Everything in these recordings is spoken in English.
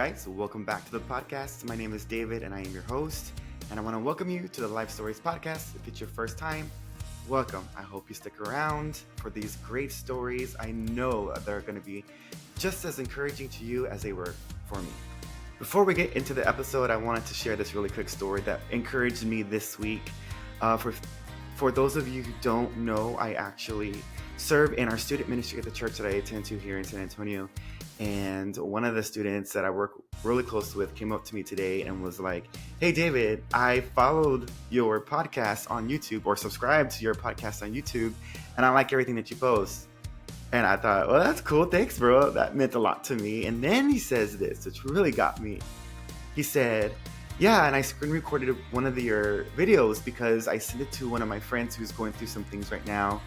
right, so welcome back to the podcast. My name is David and I am your host. And I want to welcome you to the Life Stories podcast. If it's your first time, welcome. I hope you stick around for these great stories. I know they're going to be just as encouraging to you as they were for me. Before we get into the episode, I wanted to share this really quick story that encouraged me this week. For those of you who don't know, I actually serve in our student ministry at the church that I attend to here in San Antonio. And one of the students that I work really close with came up to me today and was like, "Hey, David, I followed your podcast on YouTube or subscribed to your podcast on YouTube, and I like everything that you post." And I thought, well, that's cool. Thanks, bro. That meant a lot to me. And then he says this, which really got me. He said, "Yeah, and I screen recorded one of your videos because I sent it to one of my friends who's going through some things right now.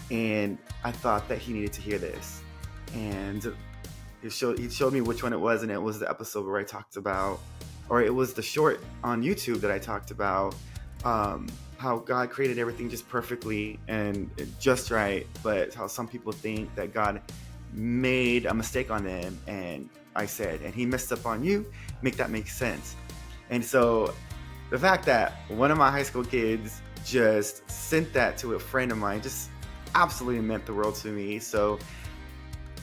And I thought that he needed to hear this." And he showed me which one it was, and it was the episode where I talked about, or it was the short on YouTube that I talked about how God created everything just perfectly and just right, but how some people think that God made a mistake on them. And I said, and he messed up on you, make that make sense. And so the fact that one of my high school kids just sent that to a friend of mine just absolutely meant the world to me. So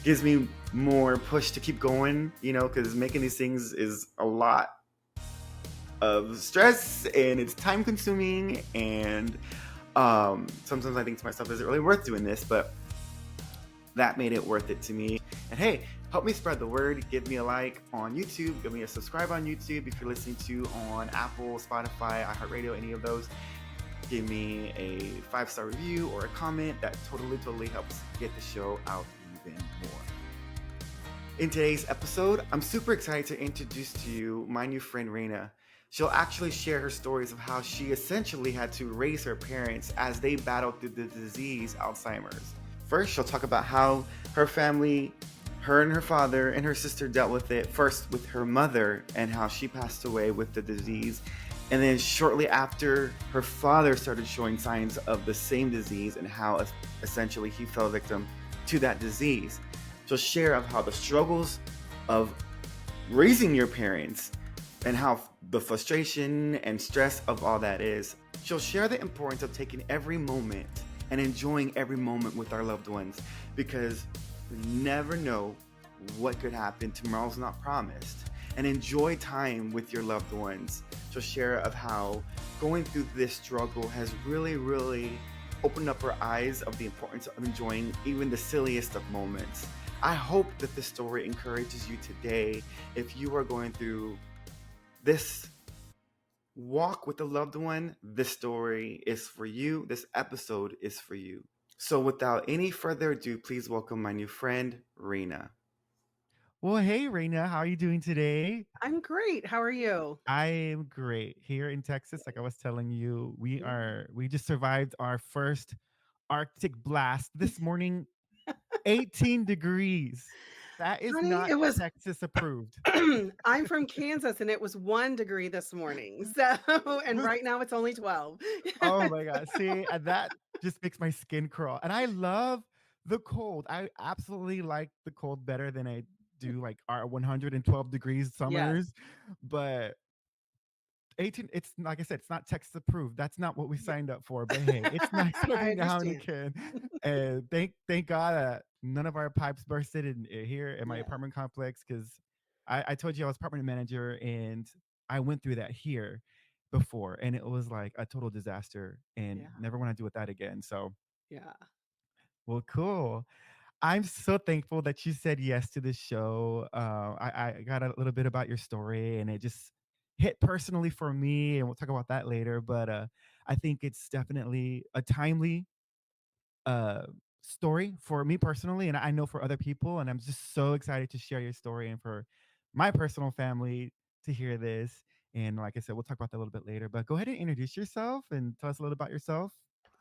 gives me more push to keep going, because making these things is a lot of stress and it's time consuming. And sometimes I think to myself, is it really worth doing this? But that made it worth it to me. And hey, help me spread the word. Give me a like on YouTube. Give me a subscribe on YouTube if you're listening to on Apple, Spotify, iHeartRadio, any of those. Give me a 5-star review or a comment. That totally helps get the show out even more. In today's episode, I'm super excited to introduce to you my new friend Rayna. She'll actually share her stories of how she essentially had to raise her parents as they battled through the disease Alzheimer's. First, she'll talk about how her family, her and her father and her sister dealt with it, first with her mother and how she passed away with the disease. And then shortly after, her father started showing signs of the same disease and how essentially he fell victim to that disease. She'll share of how the struggles of raising your parents and how the frustration and stress of all that is. She'll share the importance of taking every moment and enjoying every moment with our loved ones, because we never know what could happen. Tomorrow's not promised. And enjoy time with your loved ones. She'll share of how going through this struggle has really opened up her eyes of the importance of enjoying even the silliest of moments. I hope that this story encourages you today. If you are going through this walk with a loved one, this story is for you. This episode is for you. So without any further ado, please welcome my new friend, Rayna. Well, hey, Rayna, how are you doing today? I'm great. How are you? I am great. Here in Texas, like I was telling you, Yeah. we just survived our first Arctic blast this morning, 18 degrees. That is Honey, not it was Texas approved. I'm from Kansas and it was 1 degree this morning. So, and right now it's only 12. Oh my God. See, and that just makes my skin crawl. And I love the cold. I absolutely like the cold better than I do like our 112 degrees Yes. summers. But 18, it's like I said, it's not Texas approved. That's not what we Yeah. signed up for. But hey, it's nice I every now and understand. again. And thank God that none of our pipes bursted here in my Yeah. apartment complex, because I told you I was apartment manager and I went through that here before, and it was like a total disaster and Yeah. never want to do with that again. So Yeah. well, cool. I'm so thankful that you said yes to this show. I got a little bit about your story, and it just hit personally for me, and we'll talk about that later. But I think it's definitely a timely uh, story for me personally, and I know for other people. And I'm just so excited to share your story and for my personal family to hear this. And like I said, we'll talk about that a little bit later. But go ahead and introduce yourself and tell us a little about yourself,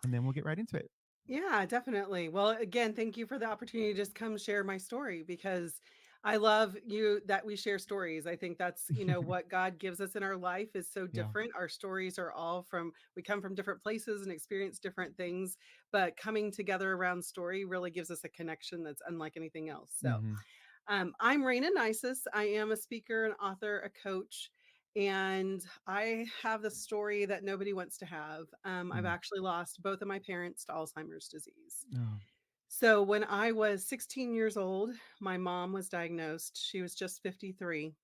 and then we'll get right into it. Yeah, definitely. Well, again, thank you for the opportunity to just come share my story because I love you that we share stories. I think that's, what God gives us in our life is so Yeah. different. Our stories are all we come from different places and experience different things, but coming together around story really gives us a connection that's unlike anything else. So, Hmm. I'm Rayna. I am a speaker, an author, a coach, and I have the story that nobody wants to have. I've Mm. actually lost both of my parents to Alzheimer's disease. Oh, So when I was 16 years old, my mom was diagnosed. She was just 53,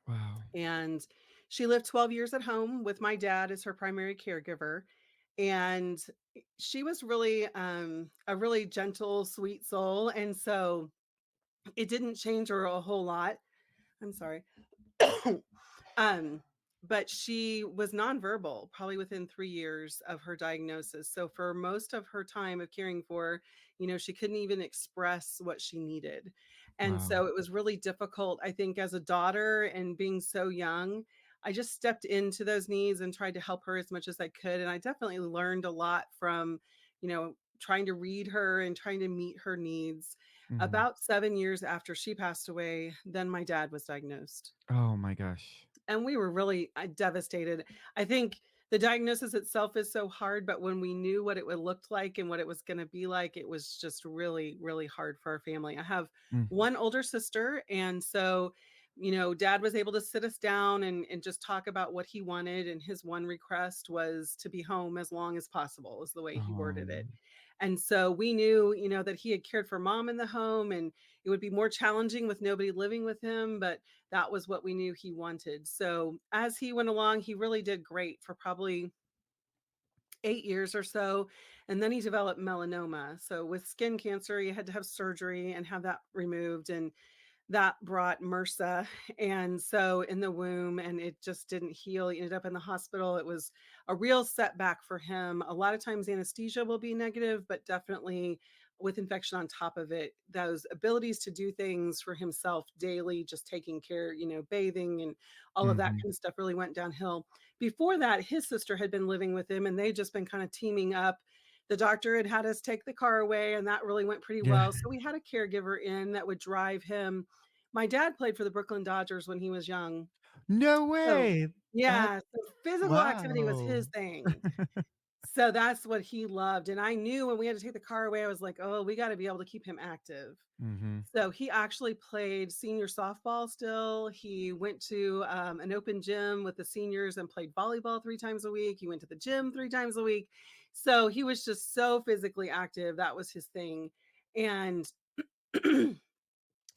wow. and she lived 12 years at home with my dad as her primary caregiver. And she was really a really gentle, sweet soul. And so it didn't change her a whole lot. I'm sorry. Um, but she was nonverbal probably within 3 years of her diagnosis. So for most of her time of caring for her, she couldn't even express what she needed. And Wow. so it was really difficult, I think, as a daughter and being so young. I just stepped into those needs and tried to help her as much as I could. And I definitely learned a lot from, trying to read her and trying to meet her needs. Mhm. About 7 years after she passed away, then my dad was diagnosed, Oh my gosh. and we were really devastated. I think the diagnosis itself is so hard, but when we knew what it would look like and what it was going to be like, it was just really, really hard for our family. I have Mm. one older sister, and so dad was able to sit us down and just talk about what he wanted, and his one request was to be home as long as possible, is the way he worded it. Um, And so we knew, that he had cared for mom in the home, and it would be more challenging with nobody living with him, but that was what we knew he wanted. So as he went along, he really did great for probably 8 years or so. And then he developed melanoma. So with skin cancer, he had to have surgery and have that removed. And that brought MRSA. And so in the womb, and it just didn't heal. He ended up in the hospital. It was a real setback for him. A lot of times anesthesia will be negative, but definitely with infection on top of it, those abilities to do things for himself daily, just taking care, bathing and all of that mhm. kind of stuff really went downhill. Before that, his sister had been living with him, and they'd just been kind of teaming up. The doctor had had us take the car away, and that really went pretty Yeah. well. So we had a caregiver in that would drive him. My dad played for the Brooklyn Dodgers when he was young. No So way. That yeah, so physical activity was wow. his thing. So that's what he loved, and I knew when we had to take the car away, I was like, "Oh, we gotta be able to keep him active." Mhm. So he actually played senior softball still. He went to, an open gym with the seniors and played volleyball 3 times a week. He went to the gym 3 times a week. So he was just so physically active, that was his thing. And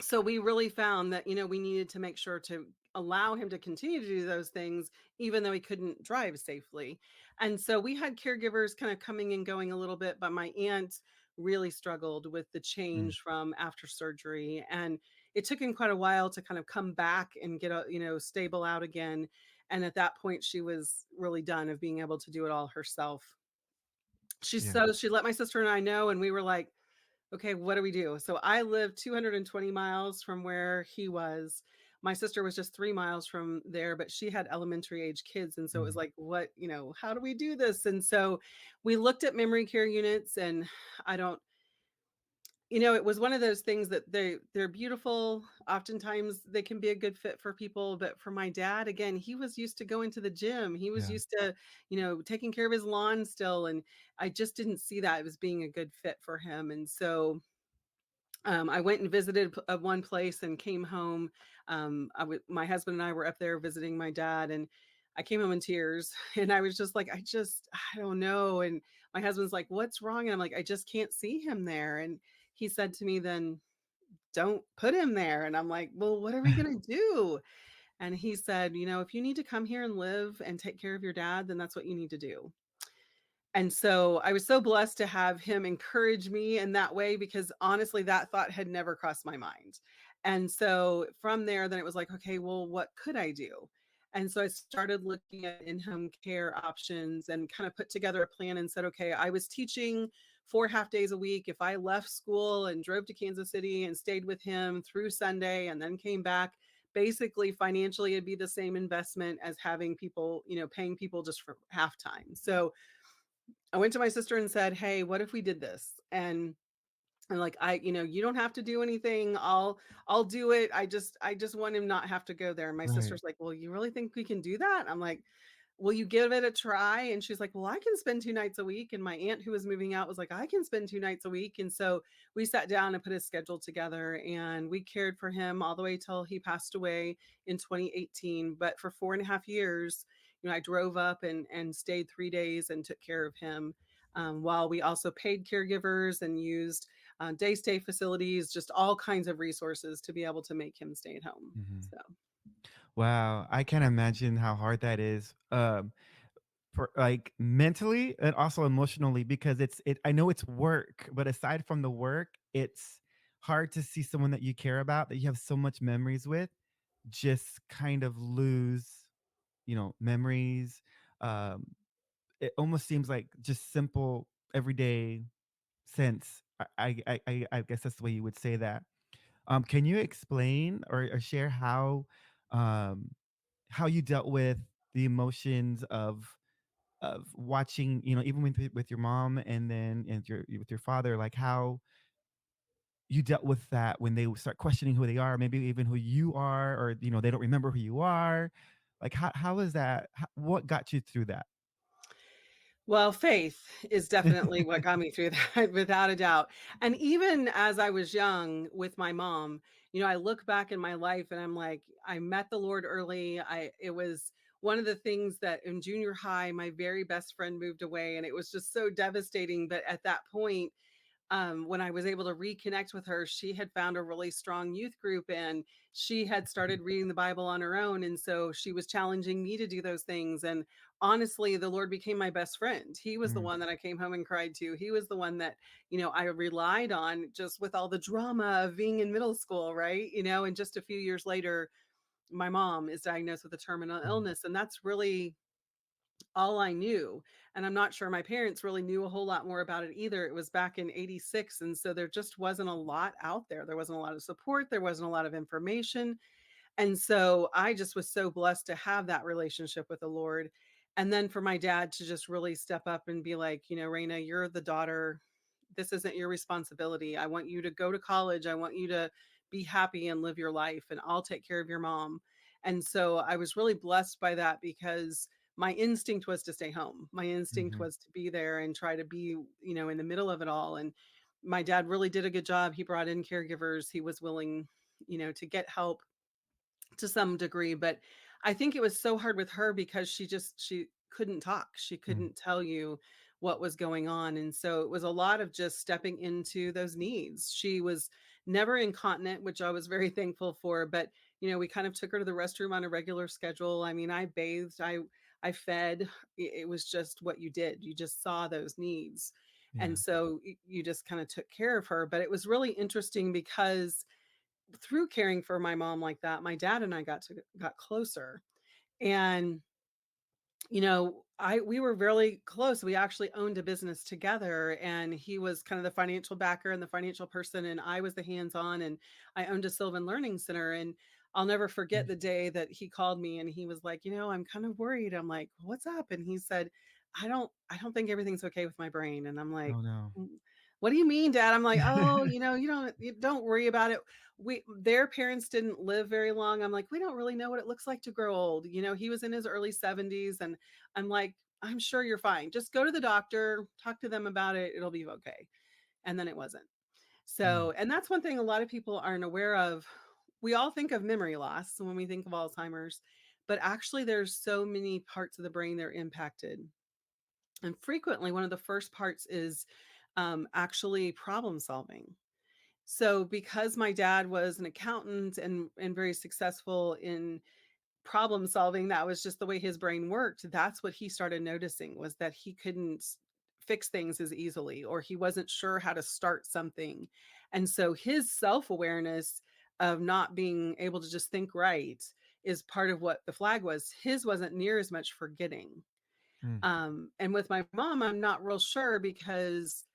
so we really found that we needed to make sure to allow him to continue to do those things even though he couldn't drive safely. And so we had caregivers kind of coming and going a little bit, but my aunt really struggled with the Mm. change from after surgery, and it took him quite a while to kind of come back and get stable out again. And at that point she was really done of being able to do it all herself. Yeah. She let my sister and I know, and we were like, okay, what do we do? So I lived 220 miles from where he was. My sister was just 3 miles from there, but she had elementary age kids. And so it was Mm. like, what, how do we do this? And so we looked at memory care units, and I don't, it was one of those things that they're beautiful. Oftentimes they can be a good fit for people, but for my dad, again, he was used to going to the gym. He was Yeah. used to, taking care of his lawn still, and I just didn't see that as being a good fit for him. And so I went and visited one place and came home. My husband and I were up there visiting my dad, and I came home in tears. And I was just like, I don't know. And my husband's like, what's wrong? And I'm like, I just can't see him there. And he said to me, then don't put him there. And I'm like, well, what are we going to do? And he said, if you need to come here and live and take care of your dad, then that's what you need to do. And so I was so blessed to have him encourage me in that way, because honestly, that thought had never crossed my mind. And so from there, then it was like, okay, well, what could I do? And so I started looking at in-home care options and kind of put together a plan and said, okay, I was teaching 4 half days a week. If I left school and drove to Kansas City and stayed with him through Sunday and then came back, basically financially, it'd be the same investment as having people, paying people just for halftime. So I went to my sister and said, "Hey, what if we did this?" And I'm like, you don't have to do anything. I'll do it. I just want him not have to go there." And my Right. sister's like, "Well, you really think we can do that?" I'm like, will you give it a try? And she's like, well, I can spend 2 nights a week. And my aunt who was moving out was like, I can spend 2 nights a week. And so we sat down and put his schedule together, and we cared for him all the way till he passed away in 2018. But for 4.5 years, I drove up and stayed 3 days and took care of him, while we also paid caregivers and used day stay facilities, just all kinds of resources to be able to make him stay at home. Mhm. So. Wow, I can't imagine how hard that is, for like mentally and also emotionally, because I know it's work, but aside from the work, it's hard to see someone that you care about, that you have so much memories with, just kind of lose, memories. Um, it almost seems like just simple everyday sense. I guess that's the way you would say that. Can you explain or share um, how you dealt with the emotions of watching, even with your mom, and then with your father, like how you dealt with that when they would start questioning who they are, maybe even who you are, or they don't remember who you are. Like how is that? What got you through that? Well, faith is definitely what got me through that without a doubt. And even as I was young with my mom, I look back in my life and I'm like, I met the Lord early. It was one of the things that in junior high, my very best friend moved away, and it was just so devastating. But at that point, when I was able to reconnect with her, she had found a really strong youth group, and she had started reading the Bible on her own. And so she was challenging me to do those things. And honestly, the Lord became my best friend. He was the Mm, one that I came home and cried to. He was the one that, I relied on just with all the drama of being in middle school, right? And just a few years later, my mom is diagnosed with a terminal mm, illness. And that's really all I knew. And I'm not sure my parents really knew a whole lot more about it either. It was back in 86. And so there just wasn't a lot out there. There wasn't a lot of support. There wasn't a lot of information. And so I just was so blessed to have that relationship with the Lord. And then for my dad to just really step up and be like, Rayna, you're the daughter. This isn't your responsibility. I want you to go to college. I want you to be happy and live your life, and I'll take care of your mom. And so I was really blessed by that, because my instinct was to stay home. My instinct mhm. was to be there and try to be, in the middle of it all. And my dad really did a good job. He brought in caregivers. He was willing, to get help to some degree. But I think it was so hard with her because she couldn't talk. She Mm, couldn't tell you what was going on. And so it was a lot of just stepping into those needs. She was never incontinent, which I was very thankful for. But we kind of took her to the restroom on a regular schedule. I mean, I bathed, I fed. It was just what you did. You just saw those needs. yeah. And so you just kind of took care of her. But it was really interesting because through caring for my mom like that, my dad and I got closer. And we were really close. We actually owned a business together, and he was kind of the financial backer and the financial person, and I was the hands-on, and I owned a Sylvan Learning Center. And I'll never forget Mm. the day that he called me and he was like, I'm kind of worried. I'm like, what's up? And he said, I don't think everything's okay with my brain. And I'm like, Oh no. "Mm, what do you mean, Dad?" I'm like, oh, you don't worry about it. Their parents didn't live very long. I'm like, we don't really know what it looks like to grow old. He was in his early 70s, and I'm like, I'm sure you're fine. Just go to the doctor, talk to them about it. It'll be okay. And then it wasn't. Mm, So, and that's one thing a lot of people aren't aware of. We all think of memory loss when we think of Alzheimer's, but actually, there's so many parts of the brain that are impacted. And frequently, one of the first parts is actually problem solving. So, because my dad was an accountant and very successful in problem solving, that was just the way his brain worked. That's what he started noticing, was that he couldn't fix things as easily, or he wasn't sure how to start something. And so his self-awareness of not being able to just think right is part of what the flag was. His wasn't near as much forgetting. mm. And with my mom, I'm not real sure because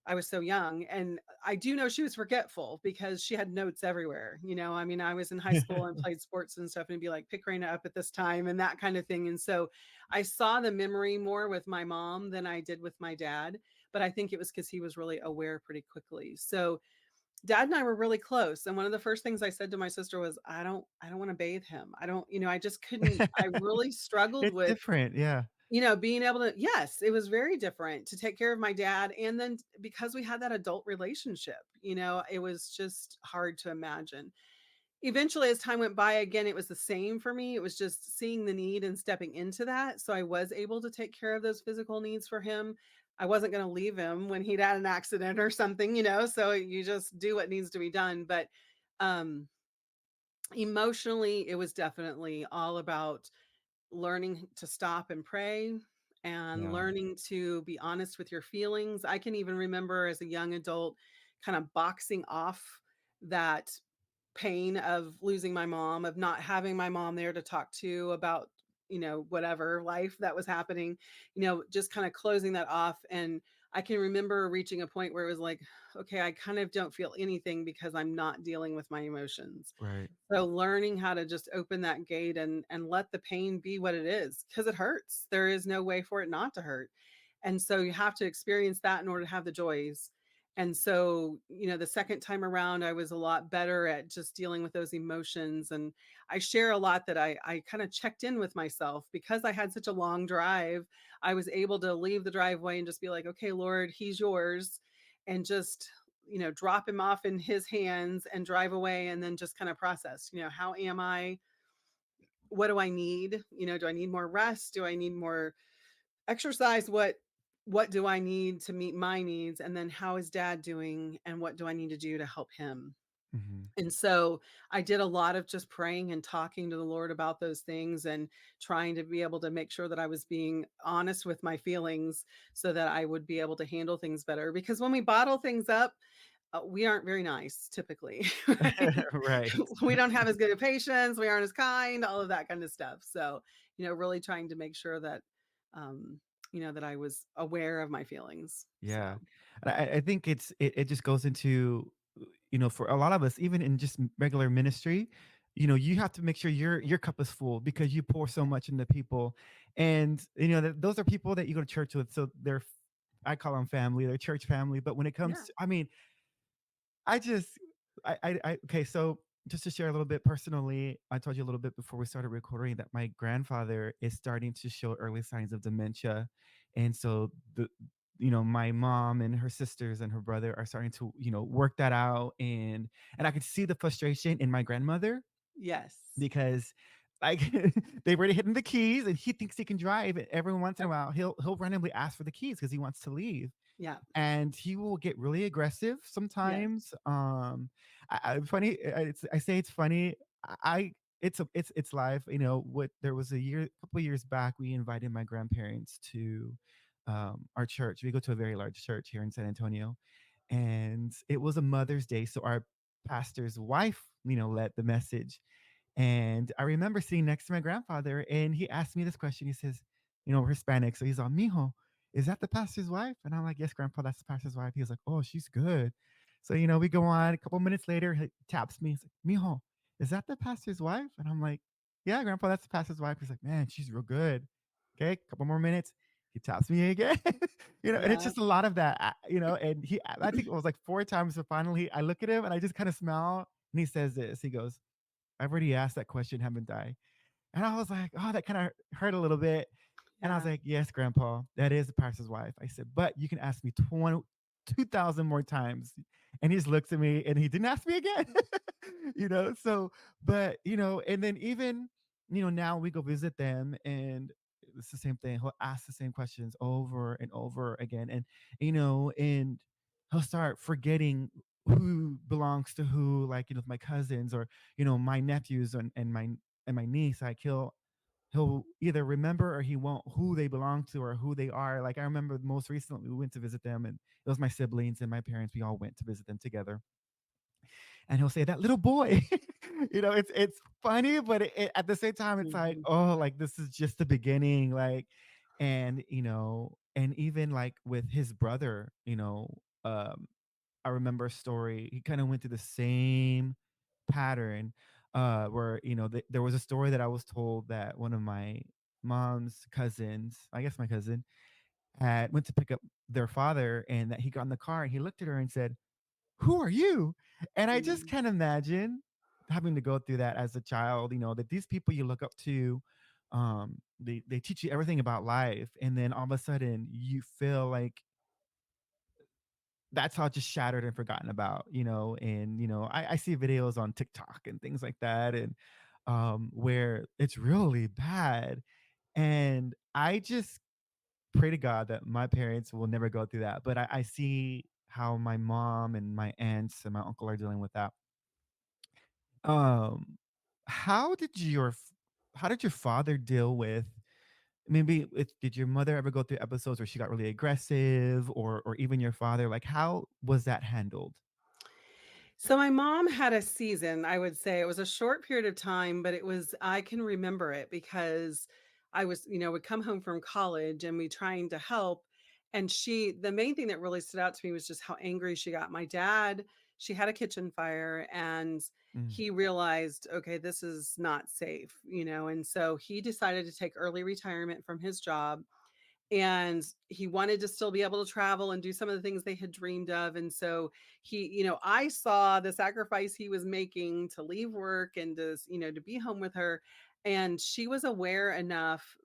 I was so young. And I do know she was forgetful because she had notes everywhere. I mean, I was in high school and played sports and stuff, and it'd be like, pick Raina up at this time and that kind of thing. And so I saw the memory more with my mom than I did with my dad. But I think it was because he was really aware pretty quickly. So Dad and I were really close, and one of the first things I said to my sister was, I don't wanna bathe him. I don't, I just couldn't. I really struggled It's with, different, yeah. being able to, yes, it was very different to take care of my dad, and then because we had that adult relationship, it was just hard to imagine. Eventually, as time went by, again, it was the same for me. It was just seeing the need and stepping into that. So I was able to take care of those physical needs for him. I wasn't going to leave him when he'd had an accident or something, so you just do what needs to be done. But um, emotionally, it was definitely all about learning to stop and pray and Yeah, learning to be honest with your feelings. I can even remember as a young adult kind of boxing off that pain of losing my mom, of not having my mom there to talk to about, whatever life that was happening, just kind of closing that off. And I can remember reaching a point where it was like, okay, I kind of don't feel anything because I'm not dealing with my emotions. right. So learning how to just open that gate and let the pain be what it is, because it hurts. There is no way for it not to hurt. And so you have to experience that in order to have the joys. And so, the second time around, I was a lot better at just dealing with those emotions. And I share a lot that I kind of checked in with myself because I had such a long drive. I was able to leave the driveway and just be like, okay, Lord, he's yours. And just, drop him off in his hands and drive away, and then just kind of process, how am I? What do I need? Do I need more rest? Do I need more exercise? What do I need to meet my needs? And then how is dad doing? And what do I need to do to help him? Mhm. And so I did a lot of just praying and talking to the Lord about those things and trying to be able to make sure that I was being honest with my feelings so that I would be able to handle things better. Because when we bottle things up, we aren't very nice typically, right? Right. We don't have as good a patience, we aren't as kind, all of that kind of stuff. So, really trying to make sure that, um, that I was aware of my feelings. Yeah. So, And I think it just goes into, for a lot of us, even in just regular ministry, you have to make sure your cup is full because you pour so much into people. And those are people that you go to church with. So I call them family, they're church family. But when it comes yeah. to, I mean, I just okay, so just to share a little bit personally, I told you a little bit before we started recording that my grandfather is starting to show early signs of dementia. And so my mom and her sisters and her brother are starting to, work that out. And I could see the frustration in my grandmother Yes. because like they've already hidden the keys and he thinks he can drive. And every once in a Yep. while he'll randomly ask for the keys because he wants to leave Yeah. and he will get really aggressive Yes. sometimes. Funny, I say it's funny. It's live. What there was a couple of years back, we invited my grandparents to our church. We go to a very large church here in San Antonio, and it was a Mother's Day, so our pastor's wife, led the message. And I remember sitting next to my grandfather, and he asked me this question. He says, we're Hispanic, so he's all, "Mijo, is that the pastor's wife?" And I'm like, "Yes, grandpa, that's the pastor's wife." He was like, "Oh, she's good." So, we go on. A couple minutes later, he taps me. He's like, "Mijo, is that the pastor's wife?" And I'm like, "Yeah, grandpa, that's the pastor's wife." He's like, "Man, she's real good." Okay, couple more minutes. He taps me again. And it's Yeah. just a lot of that, and I think it was like 4 times. So finally, I look at him and I just kind of smile. And he says this. He goes, "I've already asked that question, haven't I?" And I was like, "Oh, that kind of hurt a little bit." And I was Yeah. like, "Yes, grandpa, that is the pastor's wife." I said, "But you can ask me 2,000 more times." And he just looks at me and he didn't ask me again. So, but, and then even, now we go visit them and it's the same thing. He'll ask the same questions over and over again. And he'll start forgetting who belongs to who, like, my cousins or, my nephews and my niece. Like he'll either remember or he won't who they belong to or who they are. Like I remember most recently we went to visit them and it was my siblings and my parents. We all went to visit them together. And he'll say, "That little boy." It's funny, but at the same time, it's like, Mhm. oh, like this is just the beginning. Like, and even like with his brother, I remember a story. He kind of went through the same pattern where there was a story that I was told that one of my mom's cousins, I guess my cousin, had went to pick up their father, and that he got in the car and he looked at her and said, who are you? And I just Mm. can't imagine having to go through that as a child, that these people you look up to, they teach you everything about life. And then all of a sudden you feel like that's all just shattered and forgotten about, and I see videos on TikTok and things like that, and where it's really bad. And I just pray to God that my parents will never go through that. But I see how my mom and my aunts and my uncle are dealing with that. Um, how did how did your father deal with, maybe did your mother ever go through episodes where she got really aggressive, or even your father? Like, how was that handled? So my mom had a season, I would say. It was a short period of time, but I can remember it because I was, would come home from college and we trying to help. And the main thing that really stood out to me was just how angry she got. My dad, she had a kitchen fire and Mm, he realized, okay, this is not safe, and so he decided to take early retirement from his job, and he wanted to still be able to travel and do some of the things they had dreamed of. And so I saw the sacrifice he was making to leave work and to be home with her. And she was aware enough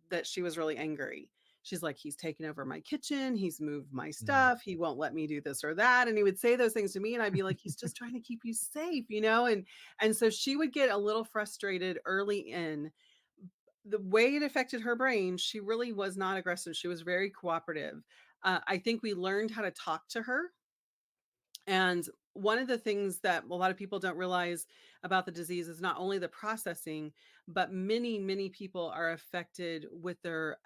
that she was really angry. She's like, he's taken over my kitchen, he's moved my mm, stuff, he won't let me do this or that. And he would say those things to me, and I'd be like, he's just trying to keep you safe. And so she would get a little frustrated early in. The way it affected her brain, she really was not aggressive. She was very cooperative. I think we learned how to talk to her, and one of the things that a lot of people don't realize about the disease is not only the processing, but many, many people are affected with their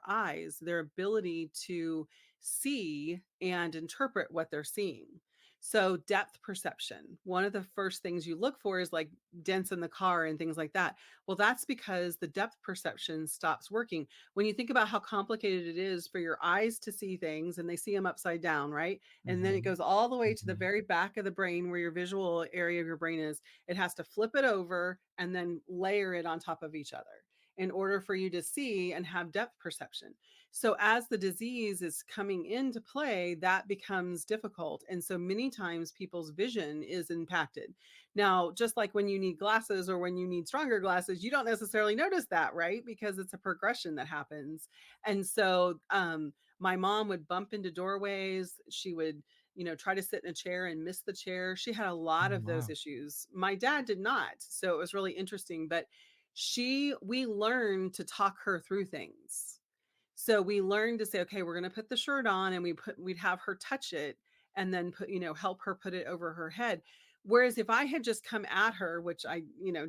eyes, their ability to see and interpret what they're seeing. So depth perception, one of the first things you look for is like dents in the car and things like that. Well, that's because the depth perception stops working. When you think about how complicated it is for your eyes to see things and they see them upside down, right? And then it mhm, goes all the way to the mhm, very back of the brain where your visual area of your brain is. It has to flip it over and then layer it on top of each other in order for you to see and have depth perception. So as the disease is coming into play, that becomes difficult. And so many times people's vision is impacted. Now, just like when you need glasses or when you need stronger glasses, you don't necessarily notice that, right? Because it's a progression that happens. And so my mom would bump into doorways. She would, try to sit in a chair and miss the chair. She had a lot mm, of those wow. issues. My dad did not. So it was really interesting. But we learned to talk her through things. So we learned to say, okay, we're going to put the shirt on, and we'd have her touch it and then help her put it over her head. Whereas if I had just come at her, which I,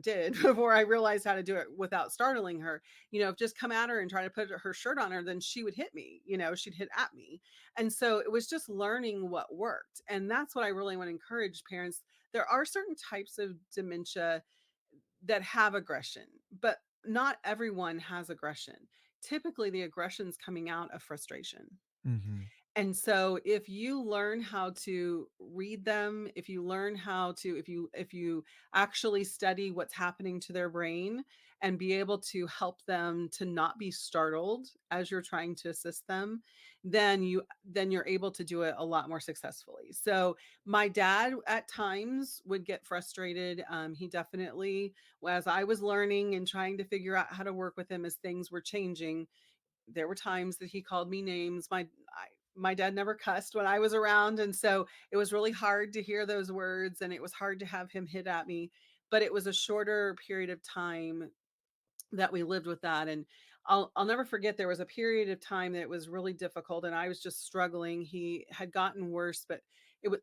did before I realized how to do it without startling her, if just come at her and try to put her shirt on her, then she would hit me, she'd hit at me. And so it was just learning what worked. And that's what I really want to encourage parents. There are certain types of dementia that have aggression, but not everyone has aggression. Typically, the aggression's coming out of frustration. Mhm, And so if you learn how to read them, if you learn how to if you actually study what's happening to their brain and be able to help them to not be startled as you're trying to assist them, then you're able to do it a lot more successfully. So my dad at times would get frustrated. He definitely, as I was learning and trying to figure out how to work with him as things were changing, there were times that he called me names. My dad never cussed when I was around, and so it was really hard to hear those words, and it was hard to have him hit at me. But it was a shorter period of time that we lived with that. And I'll never forget, there was a period of time that was really difficult and I was just struggling. He had gotten worse, but it was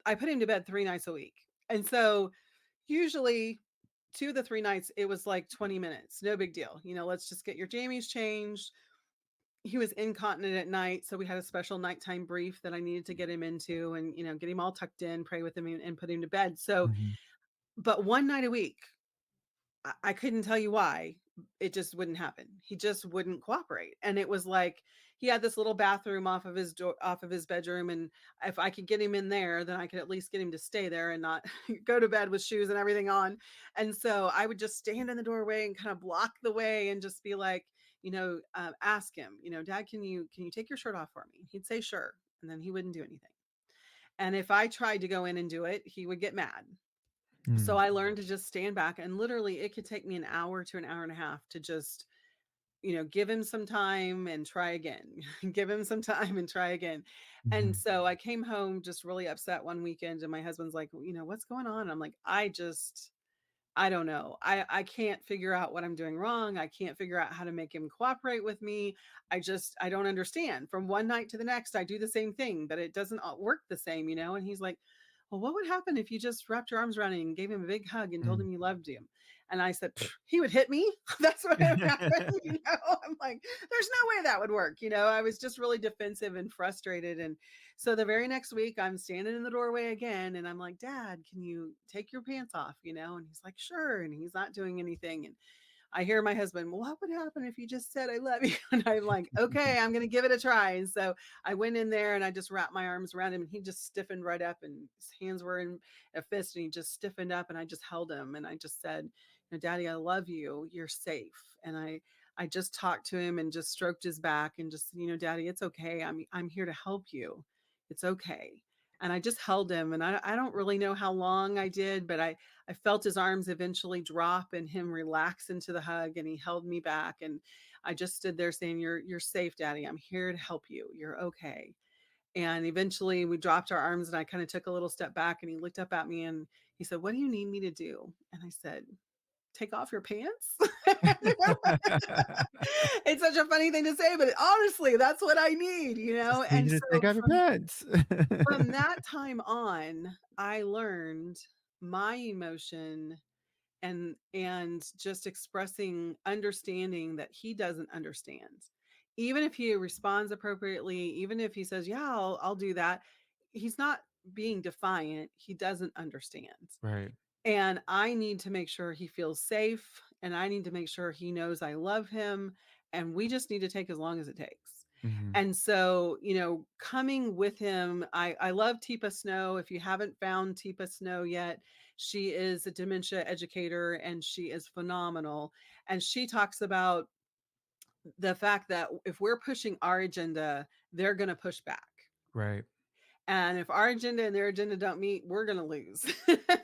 I put him to bed 3 nights a week. And so usually 2 of the 3 nights it was like 20 minutes, no big deal. Let's just get your jammies changed. He was incontinent at night, so we had a special nighttime brief that I needed to get him into and, get him all tucked in, pray with him, and put him to bed. So, mhm. but one night a week, I couldn't tell you why. It just wouldn't happen. He just wouldn't cooperate. And it was like he had this little bathroom off of his bedroom. And if I could get him in there, then I could at least get him to stay there and not go to bed with shoes and everything on. And so I would just stand in the doorway and kind of block the way and just be like, ask him, Dad, can you take your shirt off for me? He'd say, sure. And then he wouldn't do anything. And if I tried to go in and do it, he would get mad. So Mm. I learned to just stand back, and literally it could take me an hour to an hour and a half to just, give him some time and try again. Give him some time and try again. And Mhm. so I came home just really upset one weekend, and my husband's like, what's going on? And I'm like, I don't know. I can't figure out what I'm doing wrong. I can't figure out how to make him cooperate with me. I don't understand. From one night to the next, I do the same thing, but it doesn't work the same. And he's like, "Well, what would happen if you just wrapped your arms around him and gave him a big hug and told Mm. him you loved him?" And I said, "He would hit me." That's what would happen. I'm like, "There's no way that would work." I was just really defensive and frustrated. And so the very next week, I'm standing in the doorway again, and I'm like, "Dad, can you take your pants off?" And he's like, "Sure." And he's not doing anything. And I hear my husband, "Well, what would happen if you just said, 'I love you'?" And I'm like, "Okay, I'm going to give it a try." And so I went in there and I just wrapped my arms around him, and he just stiffened right up, and his hands were in a fist, and he just stiffened up, and I just held him and I just said, "Daddy, I love you. You're safe." And I just talked to him and just stroked his back and just, "Daddy, it's okay. I'm here to help you. It's okay." And I just held him, and I don't really know how long I did, but I felt his arms eventually drop and him relax into the hug, and he held me back, and I just stood there saying, "You're safe, Daddy. I'm here to help you. You're okay." And eventually we dropped our arms, and I kind of took a little step back, and he looked up at me and he said, "What do you need me to do?" And I said, "Take off your pants." It's such a funny thing to say, but honestly, that's what I need. Just need And you to so take off your pants. from that time on, I learned my emotion and just expressing understanding that he doesn't understand. Even if he responds appropriately, even if he says, "Yeah, I'll do that," he's not being defiant. He doesn't understand. Right. And I need to make sure he feels safe, and I need to make sure he knows I love him, and we just need to take as long as it takes. Mhm. And so, coming with him, I love Teepa Snow. If you haven't found Teepa Snow yet, she is a dementia educator and she is phenomenal. And she talks about the fact that if we're pushing our agenda, they're going to push back. Right. And if our agenda and their agenda don't meet, we're going to lose.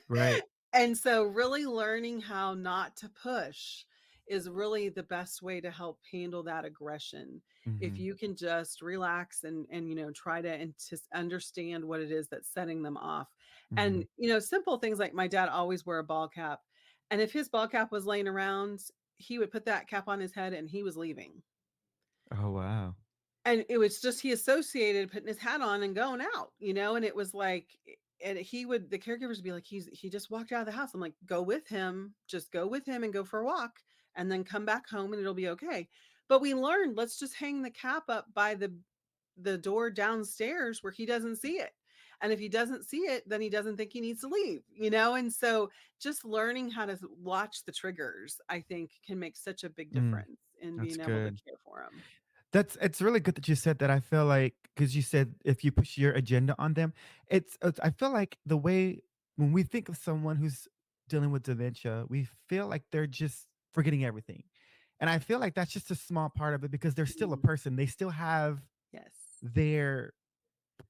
Right. And so really learning how not to push is really the best way to help handle that aggression. If Mhm. you can just relax and try to and to understand what it is that's setting them off. And Mhm. simple things like my dad always wore a ball cap. And if his ball cap was laying around, he would put that cap on his head and he was leaving. Oh, wow. And it was just he associated putting his hat on and going out, and it was like and the caregivers would be like, he just walked out of the house. I'm like, "Go with him, just go with him and go for a walk and then come back home and it'll be okay." But we learned, let's just hang the cap up by the door downstairs where he doesn't see it. And if he doesn't see it, then he doesn't think he needs to leave. And so just learning how to watch the triggers, I think, can make such a big Mm, difference in that's being able to good. care for him. It's really good that you said that. I feel like because you said if you push your agenda on them, it's I feel like the way when we think of someone who's dealing with dementia, we feel like they're just forgetting everything. And I feel like that's just a small part of it because they're still a Mhm. person. They still have Yes. their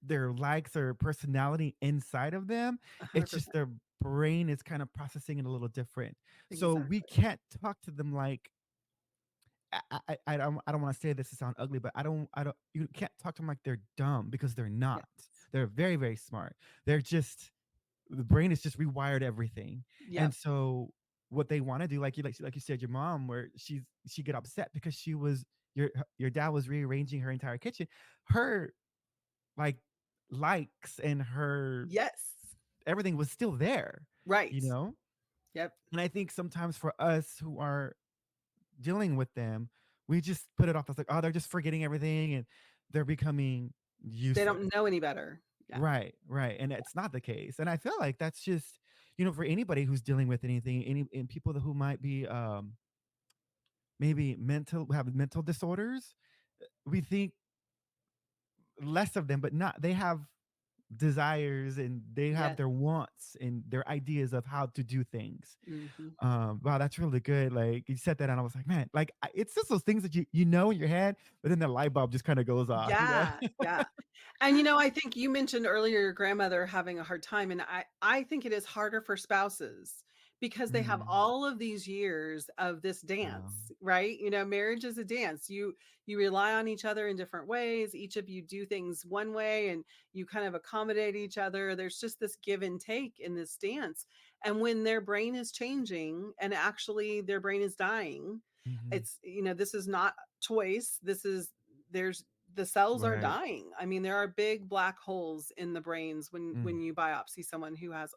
likes or personality inside of them. It's just 100%. their brain is kind of processing it a little different. So we Exactly. can't talk to them like I don't wanna say this to sound ugly, but I don't you can't talk to them like they're dumb because they're not. Yes. They're very, very smart. They're just the brain is just rewired everything. And Yep. so what they wanna do, like you said, your mom, where she get upset because your dad was rearranging her entire kitchen. Her, like, likes and her Yes. everything was still there, you Right. know? Yep. And I think sometimes for us who are dealing with them, we just put it off as like, "Oh, they're just forgetting everything and they're becoming They useless." don't know any better. Yeah. Right, right, and it's not the case, and I feel like that's just, for anybody who's dealing with anything, and people who might be, maybe have mental disorders, we think less of them, but not they have desires and they have Yes. their wants and their ideas of how to do things. Mhm. Wow, that's really good. Like you said that, and I was like, man, like it's just those things that you know in your head, but then the light bulb just kind of goes off. Yeah, yeah. And I think you mentioned earlier your grandmother having a hard time, and I think it is harder for spouses because they have Mm, all of these years of this wow. dance, right? Marriage is a dance. You rely on each other in different ways. Each of you do things one way and you kind of accommodate each other. There's just this give and take in this dance. And when their brain is changing and actually their brain is dying, Mhm. this is not choice. There's the cells are Right. dying. I mean, there are big black holes in the brains when Mm, you biopsy someone who has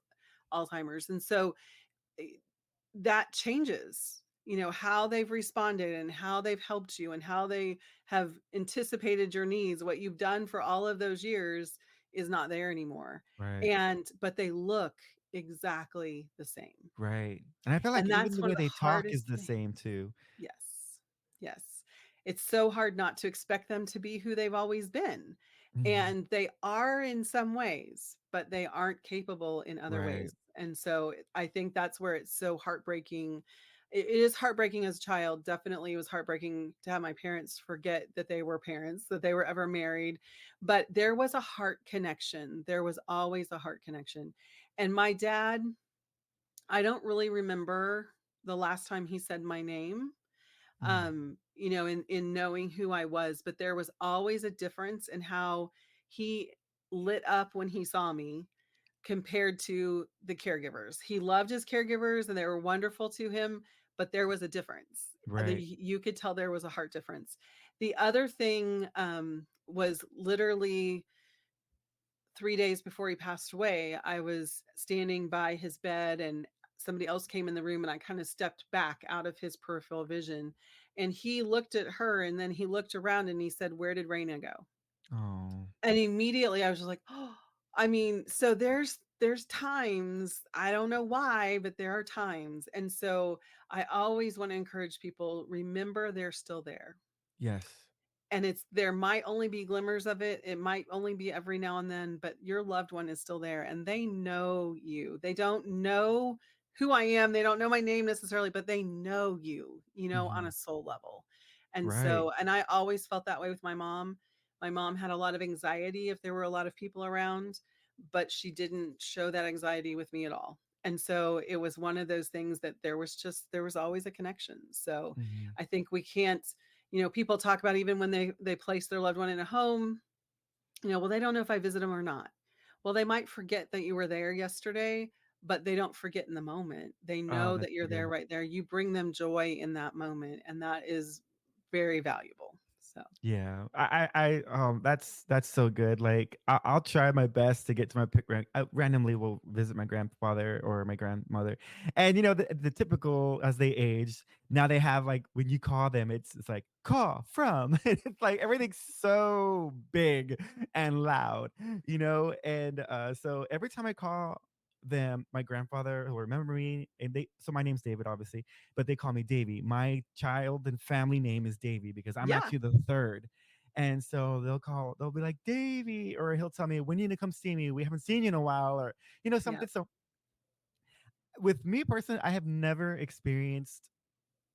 Alzheimer's. And so eh, that changes, how they've responded and how they've helped you and how they have anticipated your needs. What you've done for all of those years is not there anymore. right. But they look exactly the same. Right. And I feel like And even that's the one way of the they talk is hardest the things. same too. Yes. Yes. It's so hard not to expect them to be who they've always been. Mhm. And they are in some ways, but they aren't capable in other Right. ways. And so I think that's where it's so heartbreaking. It is heartbreaking as a child. Definitely it was heartbreaking to have my parents forget that they were parents, that they were ever married. But there was a heart connection. There was always a heart connection. And my dad, I don't really remember the last time he said my name, Mm. in knowing who I was, but there was always a difference in how he lit up when he saw me compared to the caregivers. He loved his caregivers and they were wonderful to him, but there was a difference. Right. You could tell there was a heart difference. The other thing was literally 3 days before he passed away. I was standing by his bed and somebody else came in the room and I kind of stepped back out of his peripheral vision. And he looked at her and then he looked around and he said, "Where did Rayna go?" Oh, And immediately I was just like, oh, I mean, so there's times, I don't know why, but there are times. And so I always want to encourage people, remember they're still there. yes. And there might only be glimmers of it. It might only be every now and then, but your loved one is still there and they know you. They don't know who I am. They don't know my name necessarily, but they know you, on Mhm. a soul level. And Right. so, and I always felt that way with my mom. My mom had a lot of anxiety if there were a lot of people around, but she didn't show that anxiety with me at all. And so it was one of those things that there was always a connection. So Mhm. I think we can't, people talk about even when they place their loved one in a home, well, they don't know if I visit them or not. Well, they might forget that you were there yesterday, but they don't forget in the moment. They Oh, know that's that you're so there good. right there. You bring them joy in that moment, and that is very valuable. So, Yeah, that's so good. Like, I'll try my best to get to my pick. I randomly will visit my grandfather or my grandmother, and the typical as they age. Now they have like when you call them, it's like call from. It's like everything's so big and loud, and so every time I call them, my grandfather will remember me, and so my name's David, obviously, but they call me Davy. My child and family name is Davy because I'm yeah. actually the third. And so they'll be like, Davy, or he'll tell me, we need to come see me. We haven't seen you in a while, or, something. Yes. So with me personally, I have never experienced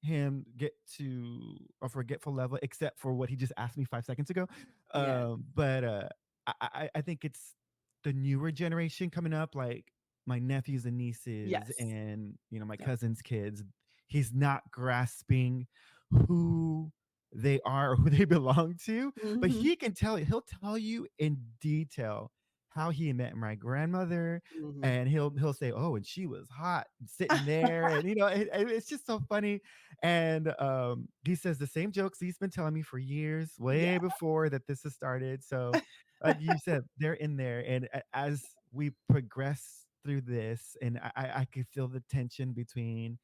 him get to a forgetful level, except for what he just asked me 5 seconds ago. Yes. But I think it's the newer generation coming up, like my nephews and nieces, Yes. and my Yep. cousins' kids. He's not grasping who they are or who they belong to, but Hmm. he can tell you. He'll tell you in detail how he met my grandmother, Hmm. and he'll say, "Oh, and she was hot sitting there," and and it's just so funny. And he says the same jokes he's been telling me for years, Yeah. way before that this has started. So, like you said, they're in there, and as we progress through this, and I could feel the tension between,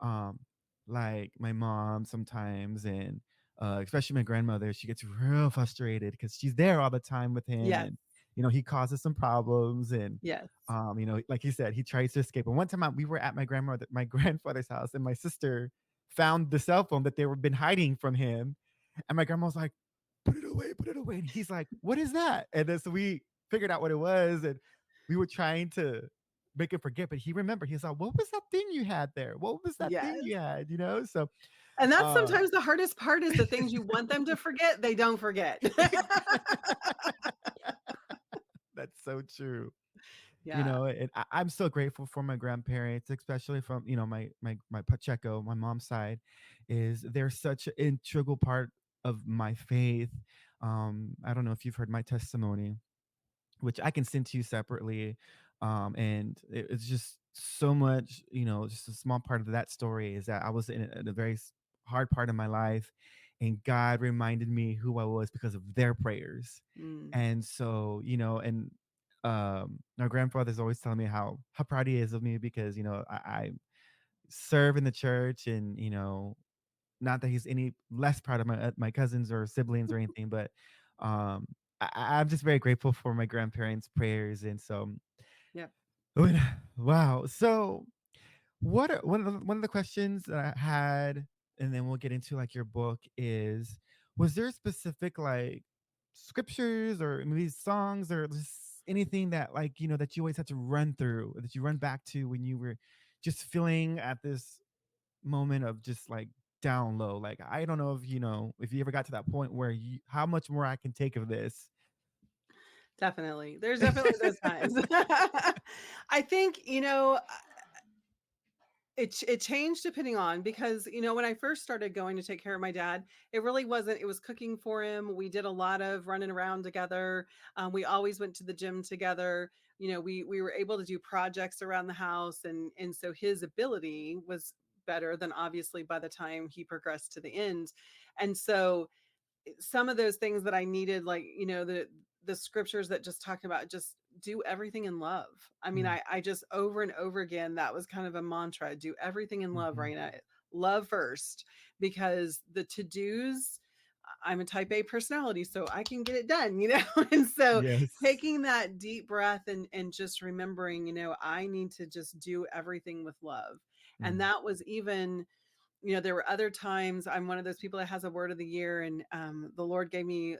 um, like my mom sometimes, and especially my grandmother. She gets real frustrated because she's there all the time with him, Yes. and he causes some problems, and Yes. like you said, he tries to escape. And one time we were at my grandfather's house, and my sister found the cell phone that they were been hiding from him. And my grandma was like, put it away. And he's like, what is that? And then so we figured out what it was, and we were trying to make him forget, but he remembered. He's like, what was that thing you had there? What was that thing Yes. you had? So And that's uh sometimes the hardest part is the things you want them to forget, they don't forget. so true. You Yeah. know, and I'm so grateful for my grandparents, especially from, you know, my Pacheco, my mom's side, is they're such an integral part of my faith. I don't know if you've heard my testimony, which I can send to you separately. And it's just so much, you know, just a small part of that story is that I was in a very hard part of my life, and God reminded me who I was because of their prayers. Mm. And so, you know, and my grandfather's always telling me how proud he is of me because, you know, I serve in the church, and, you know, not that he's any less proud of my cousins or siblings or anything, but um, I'm just very grateful for my grandparents' prayers, and so Yep. wow. So, what are, one of the questions that I had, and then we'll get into like your book is, was there specific like scriptures or maybe songs or just anything that like you know that you always had to run through, or that you run back to when you were just feeling at this moment of just like down low. Like I don't know if you know if you ever got to that point where you how much more I can take of this. Definitely. There's definitely those times. I think, it changed depending on because, when I first started going to take care of my dad, it really wasn't it was cooking for him. We did a lot of running around together. We always went to the gym together. We were able to do projects around the house, and so his ability was better than obviously by the time he progressed to the end. And so some of those things that I needed, like, the scriptures that just talk about just do everything in love. I mean, Mm, I just over and over again, that was kind of a mantra, do everything in love, mhm. Raina. Love first, because the to-dos, I'm a type A personality, so I can get it done. And so Yes. taking that deep breath and just remembering, I need to just do everything with love. And Mm, that was even, there were other times. I'm one of those people that has a word of the year, and the Lord gave me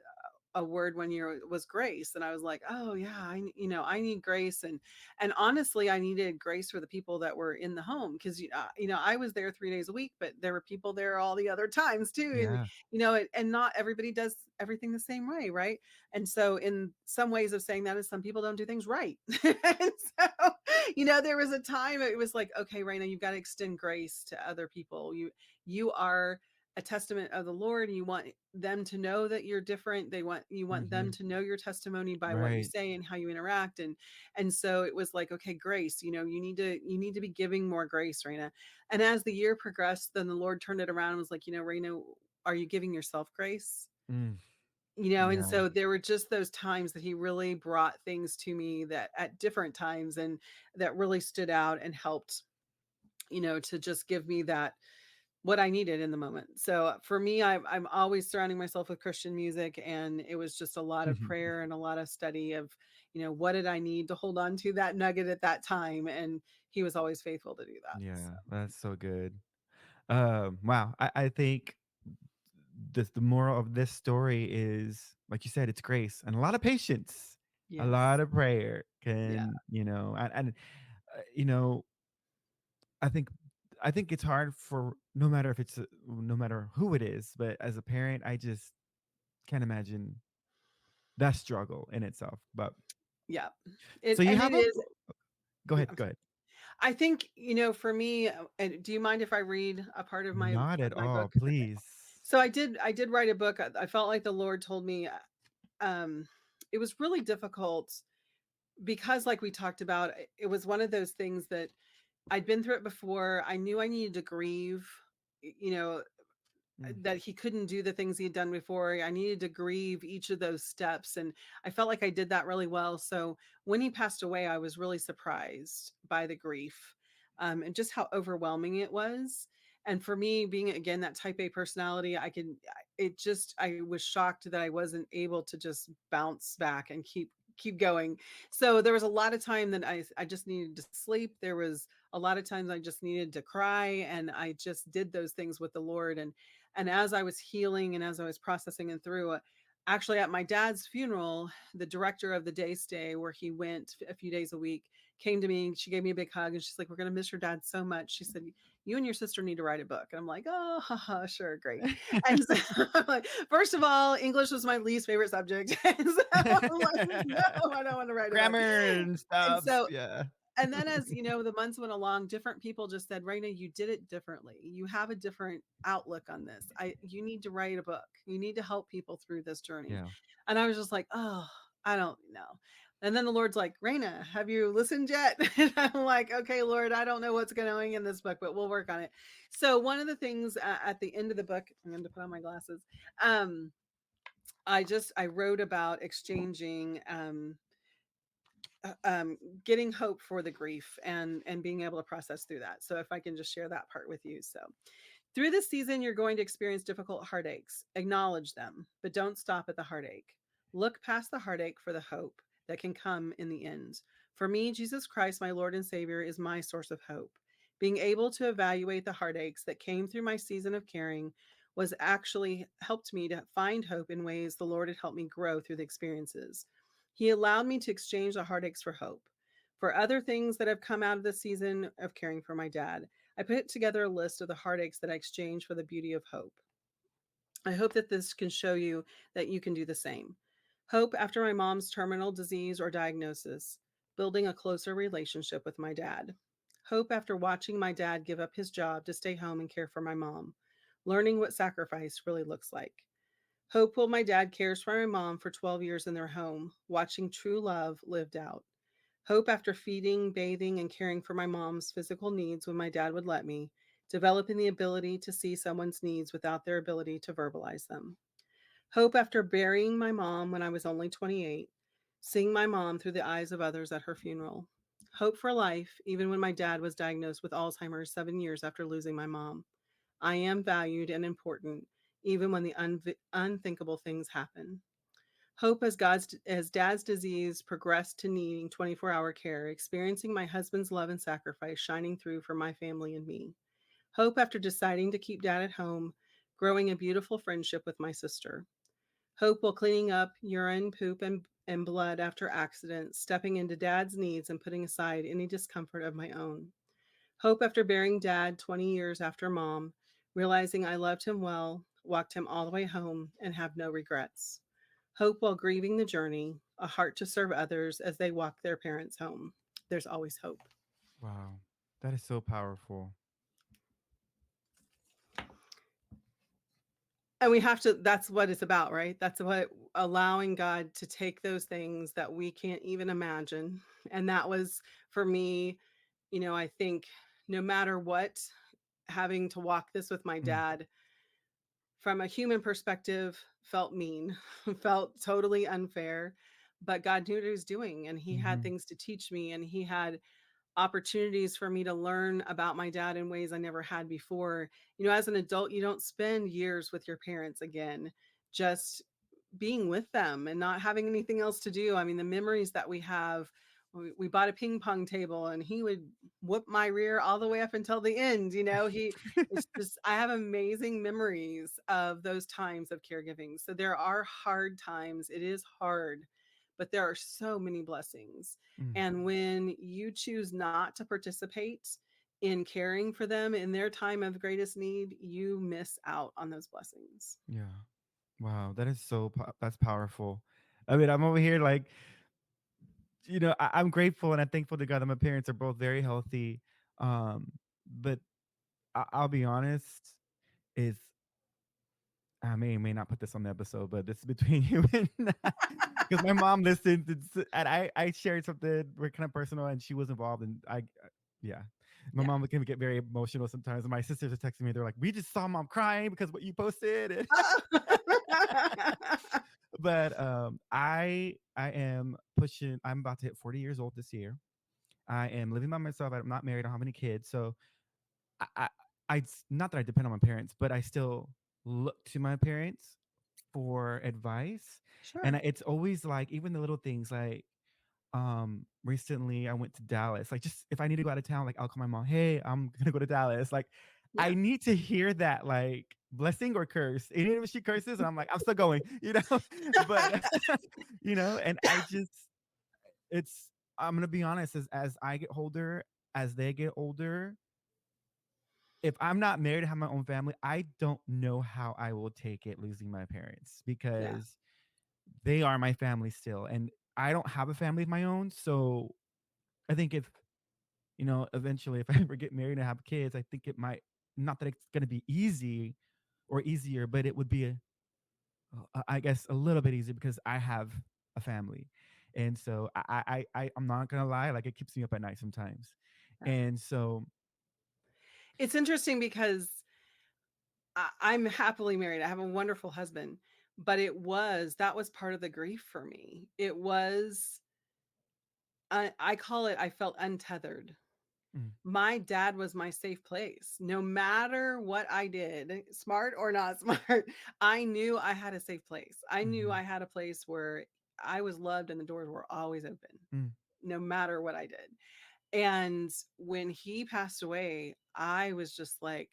a word one year was grace, and I was like, oh yeah, I need grace. And honestly, I needed grace for the people that were in the home, because I was there 3 days a week, but there were people there all the other times too. And yeah. and not everybody does everything the same way, right? And so in some ways of saying that is, some people don't do things right. And so there was a time it was like, okay, Raina, you've got to extend grace to other people. You are a testament of the Lord, and you want them to know that you're different. You want them Mhm. to know your testimony by what you Right. say and how you interact. And so it was like, okay, grace, you need to be giving more grace, Raina. And as the year progressed, then the Lord turned it around and was like, Raina, are you giving yourself grace? Mm, And yeah. so there were just those times that he really brought things to me that at different times, and that really stood out and helped, to just give me that what I needed in the moment. So for me, I'm always surrounding myself with Christian music, and it was just a lot of prayer and a lot of study of, what did I need to hold on to that nugget at that time, and he was always faithful to do that. So, Yeah, that's so good. Wow. I think the moral of this story is, like you said, it's grace and a lot of patience, a lot yes, of prayer. yeah, Can you know? And you know, I think I think it's hard for no matter if it's no matter who it is, but as a parent, I just can't imagine that struggle in itself. But yeah. so It you and have it a is. go ahead, I'm go sorry. ahead. I think, for me, and do you mind if I read a part of my Not at all, book? Okay. please. So I did write a book. I felt like the Lord told me, um, it was really difficult because, like we talked about, it was one of those things that I'd been through it before. I knew I needed to grieve, you know, Mm, that he couldn't do the things he had done before. I needed to grieve each of those steps. And I felt like I did that really well. So when he passed away, I was really surprised by the grief, and just how overwhelming it was. And for me, being again that type A personality, I was shocked that I wasn't able to just bounce back and keep going. So there was a lot of time that I just needed to sleep. There was a lot of times I just needed to cry, and I just did those things with the Lord. And as I was healing and as I was processing and through, actually at my dad's funeral, the director of the day stay where he went a few days a week, came to me. She gave me a big hug and she's like, "We're going to miss your dad so much." She said, "You and your sister need to write a book." And I'm like, "Oh, haha, sure, great." And so I'm like, first of all, English was my least favorite subject. And so I'm like, no, I don't want to write a book. Grammar and And stuff. so Yeah. and then as you know, the months went along, different people just said, "Rayna, you did it differently. You have a different outlook on this. You need to write a book. You need to help people through this journey." Yeah. And I was just like, "Oh, I don't know." And then the Lord's like, "Rayna, have you listened yet?" And I'm like, "Okay, Lord, I don't know what's going in this book, but we'll work on it." So one of the things at the end of the book, I'm going to put on my glasses. Um, I wrote about exchanging uh, um, getting hope for the grief and being able to process through that. So if I can just share that part with you. So through this season, you're going to experience difficult heartaches. Acknowledge them, but don't stop at the heartache. Look past the heartache for the hope that can come in the end. For me, Jesus Christ, my Lord and Savior, is my source of hope. Being able to evaluate the heartaches that came through my season of caring was actually helped me to find hope in ways the Lord had helped me grow through the experiences. He allowed me to exchange the heartaches for hope. For other things that have come out of the season of caring for my dad, I put together a list of the heartaches that I exchanged for the beauty of hope. I hope that this can show you that you can do the same. Hope after my mom's terminal disease or diagnosis, building a closer relationship with my dad. Hope after watching my dad give up his job to stay home and care for my mom, learning what sacrifice really looks like. Hope while my dad cares for my mom for 12 years in their home, watching true love lived out. Hope after feeding, bathing, and caring for my mom's physical needs when my dad would let me, developing the ability to see someone's needs without their ability to verbalize them. Hope after burying my mom when I was only 28, seeing my mom through the eyes of others at her funeral. Hope for life, even when my dad was diagnosed with Alzheimer's 7 years after losing my mom. I am valued and important, even when the unthinkable things happen. Hope as dad's disease progressed to needing 24-hour care, experiencing my husband's love and sacrifice shining through for my family and me. Hope after deciding to keep dad at home, growing a beautiful friendship with my sister. Hope while cleaning up urine, poop, and blood after accidents, stepping into dad's needs and putting aside any discomfort of my own. Hope after burying dad 20 years after mom, realizing I loved him well, walked him all the way home, and have no regrets. Hope while grieving the journey, a heart to serve others as they walk their parents home. There's always hope. Wow. That is so powerful. And we have to, that's what it's about, right? That's what allowing God to take those things that we can't even imagine. And that was for me, I think no matter what, having to walk this with my Mm. dad from a human perspective felt mean, felt totally unfair. But God knew what he was doing, and he had Mm-hmm. things to teach me, and he had opportunities for me to learn about my dad in ways I never had before. As an adult, you don't spend years with your parents again, just being with them and not having anything else to do. I mean, the memories that we have, we bought a ping pong table and he would whoop my rear all the way up until the end. It's just, I have amazing memories of those times of caregiving. So there are hard times. It is hard, but there are so many blessings. Mm. And when you choose not to participate in caring for them in their time of greatest need, you miss out on those blessings. Yeah. Wow. That is that's powerful. I mean, I'm over here like, I'm grateful and I'm thankful to God that my parents are both very healthy. But I'll be honest, is I may not put this on the episode, but this is between you and I. Because my mom listened and I shared something very kind of personal and she was involved and yeah. My Yeah. mom can get very emotional sometimes. And my sisters are texting me. They're like, we just saw mom crying because what you posted. But I am pushing, I'm about to hit 40 years old this year. I am living by myself. I'm not married. I don't have any kids. So I, I, not that I depend on my parents, but I still look to my parents for advice. And Sure. it's always like, even the little things like, recently I went to Dallas. Like, just if I need to go out of town, like I'll call my mom, hey, I'm gonna go to Dallas. Like, Yeah. I need to hear that, like, blessing or curse. Even if she curses and I'm like, I'm still going, but and I just it's I'm gonna be honest, as I get older, as they get older, if I'm not married to have my own family, I don't know how I will take it losing my parents Yeah. because they are my family still, and I don't have a family of my own. So I think if eventually, if I ever get married and have kids, I think it might not that it's gonna be easy or easier, but it would be I guess a little bit easier because I have a family, and so I'm not gonna lie, like it keeps me up at night sometimes, Yeah. and so It's interesting because I'm happily married. I have a wonderful husband, but that was part of the grief for me. It was, I call it, I felt untethered. mm, My dad was my safe place. No matter what I did, smart or not smart, I knew I had a safe place. I knew mhm, I had a place where I was loved and the doors were always open, mm, no matter what I did. And when he passed away, I was just like,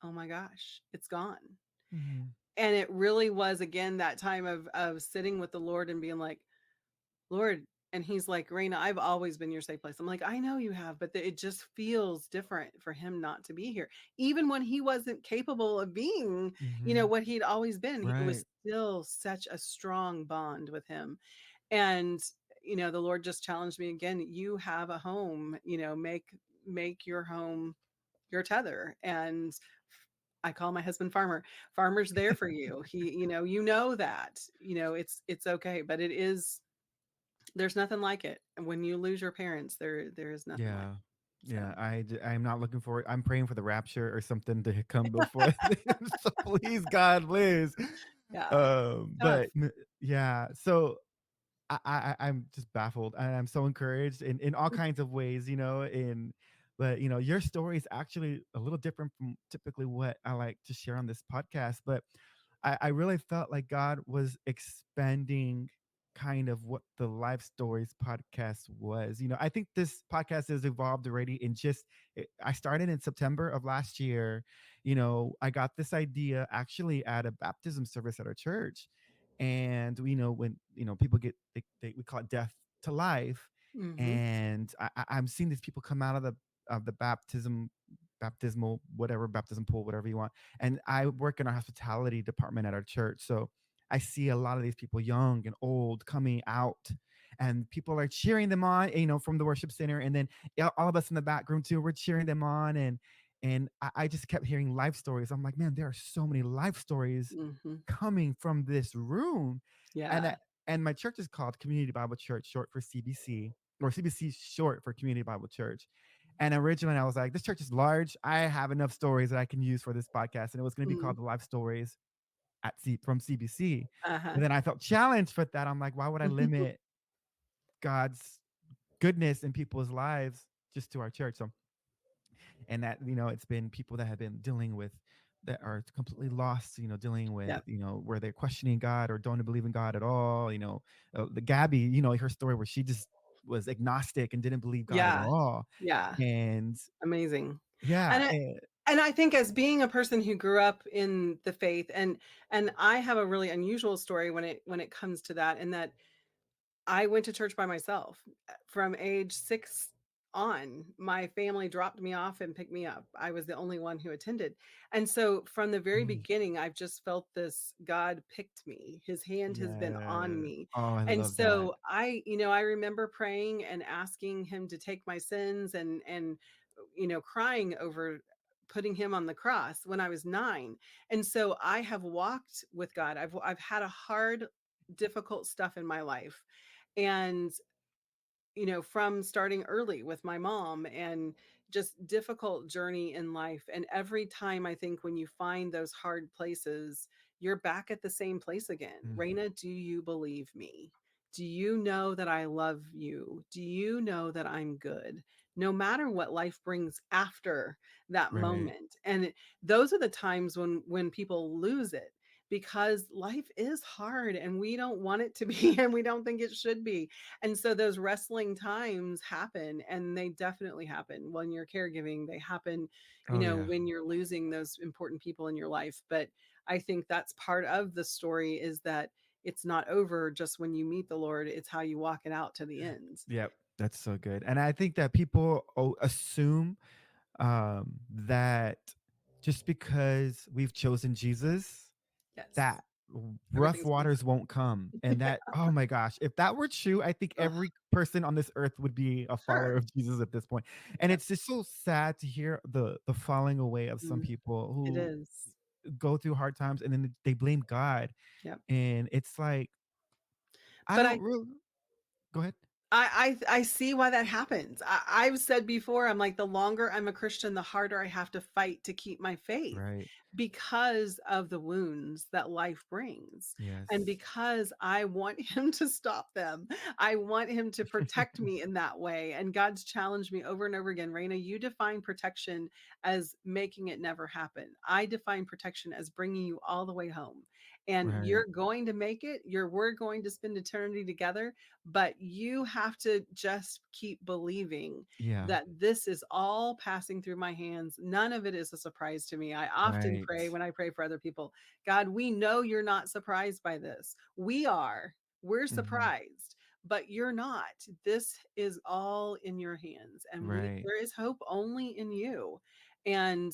oh my gosh, it's gone. mhm, And it really was again that time of sitting with the Lord and being like, Lord, and he's like, Rayna, I've always been your safe place. I'm like, I know you have, but it just feels different for him not to be here. Even when he wasn't capable of being, mhm, what he'd always been, it was right, still such a strong bond with him. And, the Lord just challenged me again, you have a home, make your home your tether. And I call my husband Farmer. Farmer's there for you. He, that, it's okay, but it is, there's nothing like it. And when you lose your parents, there is nothing like yeah, it. So, yeah. I'm not looking forward. I'm praying for the rapture or something to come before. So please, God, please. yeah, tough. But yeah, so I'm just baffled and I'm so encouraged in all kinds of ways, but your story is actually a little different from typically what I like to share on this podcast. But I really felt like God was expanding kind of what the Life Stories podcast was. I think this podcast has evolved already I started in September of last year. I got this idea actually at a baptism service at our church. And when people get we call it death to life. Hmm. And I'm seeing these people come out of the baptismal whatever baptism pool, whatever you want. And I work in our hospitality department at our church. So I see a lot of these people, young and old, coming out, and people are cheering them on, from the worship center. And then all of us in the back room too, we're cheering them on. And I just kept hearing life stories. I'm like, man, there are so many life stories Hmm. coming from this room. And Yeah. and my church is called Community Bible Church, short for CBC, or CBC short for Community Bible Church. And originally I was like, this church is large. I have enough stories that I can use for this podcast. And it was going to be Mm. called The Life Stories from CBC. Uh-huh. And then I felt challenged with that. I'm like, why would I limit God's goodness in people's lives just to our church? So, and that, it's been people that have been dealing with that are completely lost, dealing with, Yep. where they're questioning God or don't believe in God at all. The Gabby, her story where she just was agnostic and didn't believe God at Yeah. all. Yeah. And Amazing. yeah, And I think as being a person who grew up in the faith, and I have a really unusual story when it comes to that, and that I went to church by myself. From age 6 on. My family dropped me off and picked me up. I was the only one who attended. And so from the very mm, beginning, I've just felt this God picked me. His hand has been on yeah. me. Oh, I And love that. so I remember praying and asking him to take my sins and crying over putting him on the cross when I was 9. And so I have walked with God. I've had a hard difficult stuff in my life. And from starting early with my mom and just difficult journey in life. And every time I think when you find those hard places, you're back at the same place again. Mm, Rayna, do you believe me? Do you know that I love you? Do you know that I'm good? No matter what life brings after that right. moment. And those are the times when people lose it because life is hard and we don't want it to be and we don't think it should be. And so those wrestling times happen, and they definitely happen when you're caregiving. They happen, Oh yeah. when you're losing those important people in your life. But I think that's part of the story, is that it's not over just when you meet the Lord. It's how you walk it out to the end. Yep. That's so good. And I think that people assume that just because we've chosen Jesus, Yes. that rough Everything's gonna waters won't come. And that, oh my gosh, if that were true, I think ugh, every person on this earth would be a follower sure. of Jesus at this point. And Yep. it's just so sad to hear the falling away of some Mm, people it who is. go through hard times and then they blame God. Yep. And it's like, I But don't really go ahead. I see why that happens. I've said before, I'm like, the longer I'm a Christian, the harder I have to fight to keep my faith Right. because of the wounds that life brings. And Yes. because I want him to stop them. I want him to protect me in that way. And God's challenged me over and over again. Rayna, you define protection as making it never happen. I define protection as bringing you all the way home. And Right. you're going to make it. We're going to spend eternity together, but you have to just keep believing Yeah. that this is all passing through my hands. None of it is a surprise to me. I often Right. pray when I pray for other people, God, we know you're not surprised by this. We are. We're Mhm. surprised, but you're not. This is all in your hands, and Right. there is hope only in you. And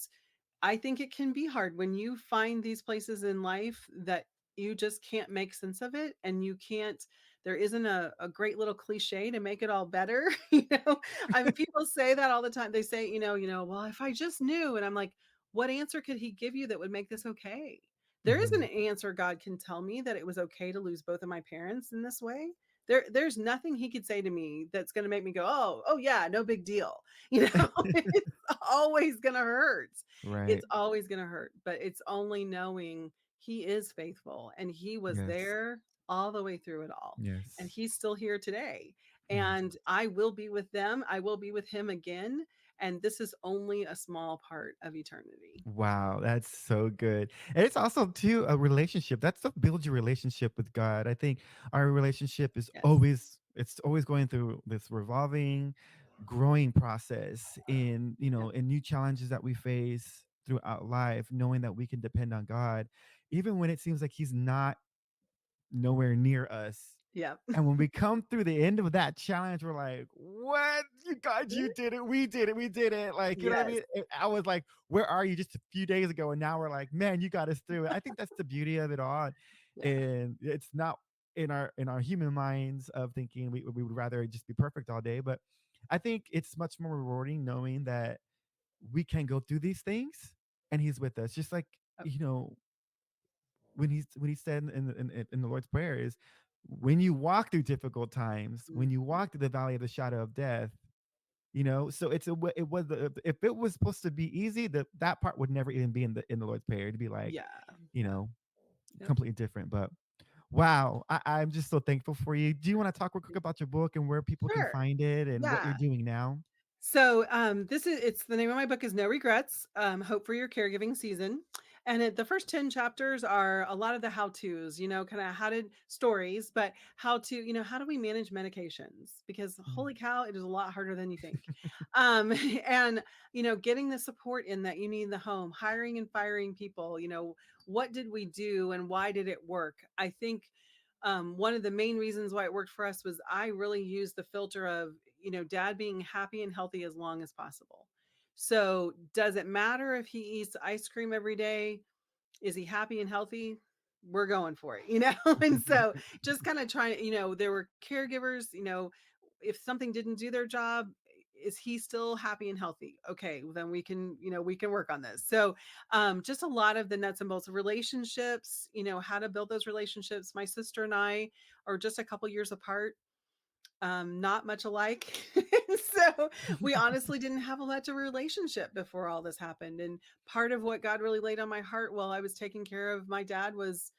I think it can be hard when you find these places in life that you just can't make sense of it, and you can't, there isn't a great little cliche to make it all better. I mean, people say that all the time. They say, well, if I just knew, and I'm like, what answer could he give you that would make this okay? There is an Mhm. answer God can tell me that it was okay to lose both of my parents in this way. There's nothing he could say to me that's going to make me go, oh yeah, no big deal. It's always going to hurt. Right. It's always gonna hurt, but it's only knowing he is faithful and he was Yes. there all the way through it all. And Yes. he's still here today. Yes. And I will be with them. I will be with him again. And this is only a small part of eternity. Wow, that's so good. And it's also too a relationship. That's to build your relationship with God. I think our relationship is Yes. always going through this revolving, growing process in, Yep. in new challenges that we face throughout life, knowing that we can depend on God, even when it seems like He's not nowhere near us. Yep. And when we come through the end of that challenge, we're like, "What? You God, you did it. We did it. We did it." Like, you know what I Yes. mean? I was like, "Where are you?" Just a few days ago, and now we're like, "Man, you got us through it." I think that's the beauty of it all, Yeah. and it's not in our human minds of thinking we would rather just be perfect all day, but I think it's much more rewarding knowing that we can go through these things and He's with us. Just like, Oh, when he said in the Lord's Prayer is, when you walk through difficult times, when you mhm. walk through the valley of the shadow of death, so it was if it was supposed to be easy, that part would never even be in the Lord's Prayer. It'd be like, Yeah. you Yeah. know, Yep. completely different. But wow, I'm just so thankful for you. Do you want to talk real quick about your book and where people can Sure. find it and what you're Yeah. doing now? So, this is it's the name of my book is No Regrets, Hope for Your Caregiving Season. And the first 10 chapters are a lot of the how-tos, kind of how did stories, but how to, how do we manage medications? Because Mm. holy cow, it is a lot harder than you think. And, getting the support in that you need in the home, hiring and firing people, what did we do and why did it work? I think one of the main reasons why it worked for us was I really used the filter of, dad being happy and healthy as long as possible. So, does it matter if he eats ice cream every day? Is he happy and healthy? We're going for it, And so, just kind of trying, there were caregivers, if something didn't do their job, is he still happy and healthy? Okay, well, then we can work on this. So, just a lot of the nuts and bolts of relationships, how to build those relationships. My sister and I are just a couple years apart, not much alike. So we honestly didn't have a much of a relationship before all this happened. And part of what God really laid on my heart while I was taking care of my dad was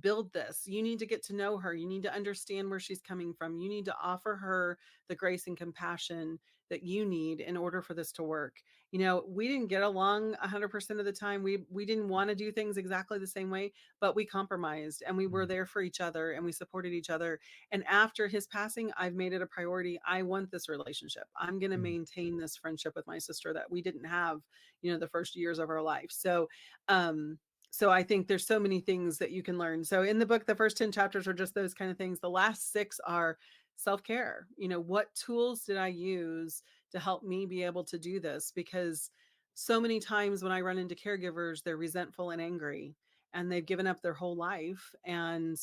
build this. You need to get to know her. You need to understand where she's coming from. You need to offer her the grace and compassion that you need in order for this to work. We didn't get along 100% of the time. We didn't want to do things exactly the same way, but we compromised and we were Mm, there for each other and we supported each other. And after his passing, I've made it a priority. I want this relationship. I'm going to mm, maintain this friendship with my sister that we didn't have, the first years of our life. Um so I think there's so many things that you can learn. So in the book, the first 10 chapters are just those kind of things. The last 6 are self-care. What tools did I use to help me be able to do this? Because so many times when I run into caregivers, they're resentful and angry, and they've given up their whole life, and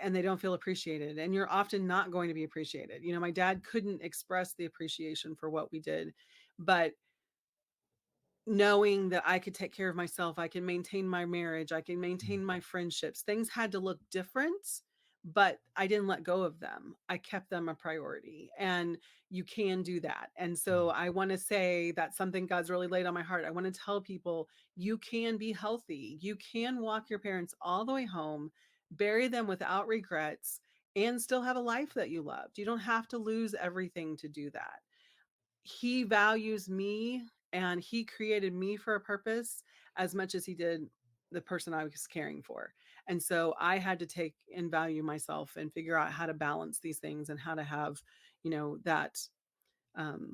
they don't feel appreciated, and you're often not going to be appreciated. My dad couldn't express the appreciation for what we did, but knowing that I could take care of myself, I can maintain my marriage, I can Mm. maintain my friendships. Things had to look different, but I didn't let go of them. I kept them a priority. And you can do that. And so Mm. I want to say that's something God's really laid on my heart. I want to tell people you can be healthy. You can walk your parents all the way home, bury them without regrets, and still have a life that you loved. You don't have to lose everything to do that. He values me, and he created me for a purpose as much as he did the person I was caring for. And so I had to take and value myself and figure out how to balance these things and how to have, that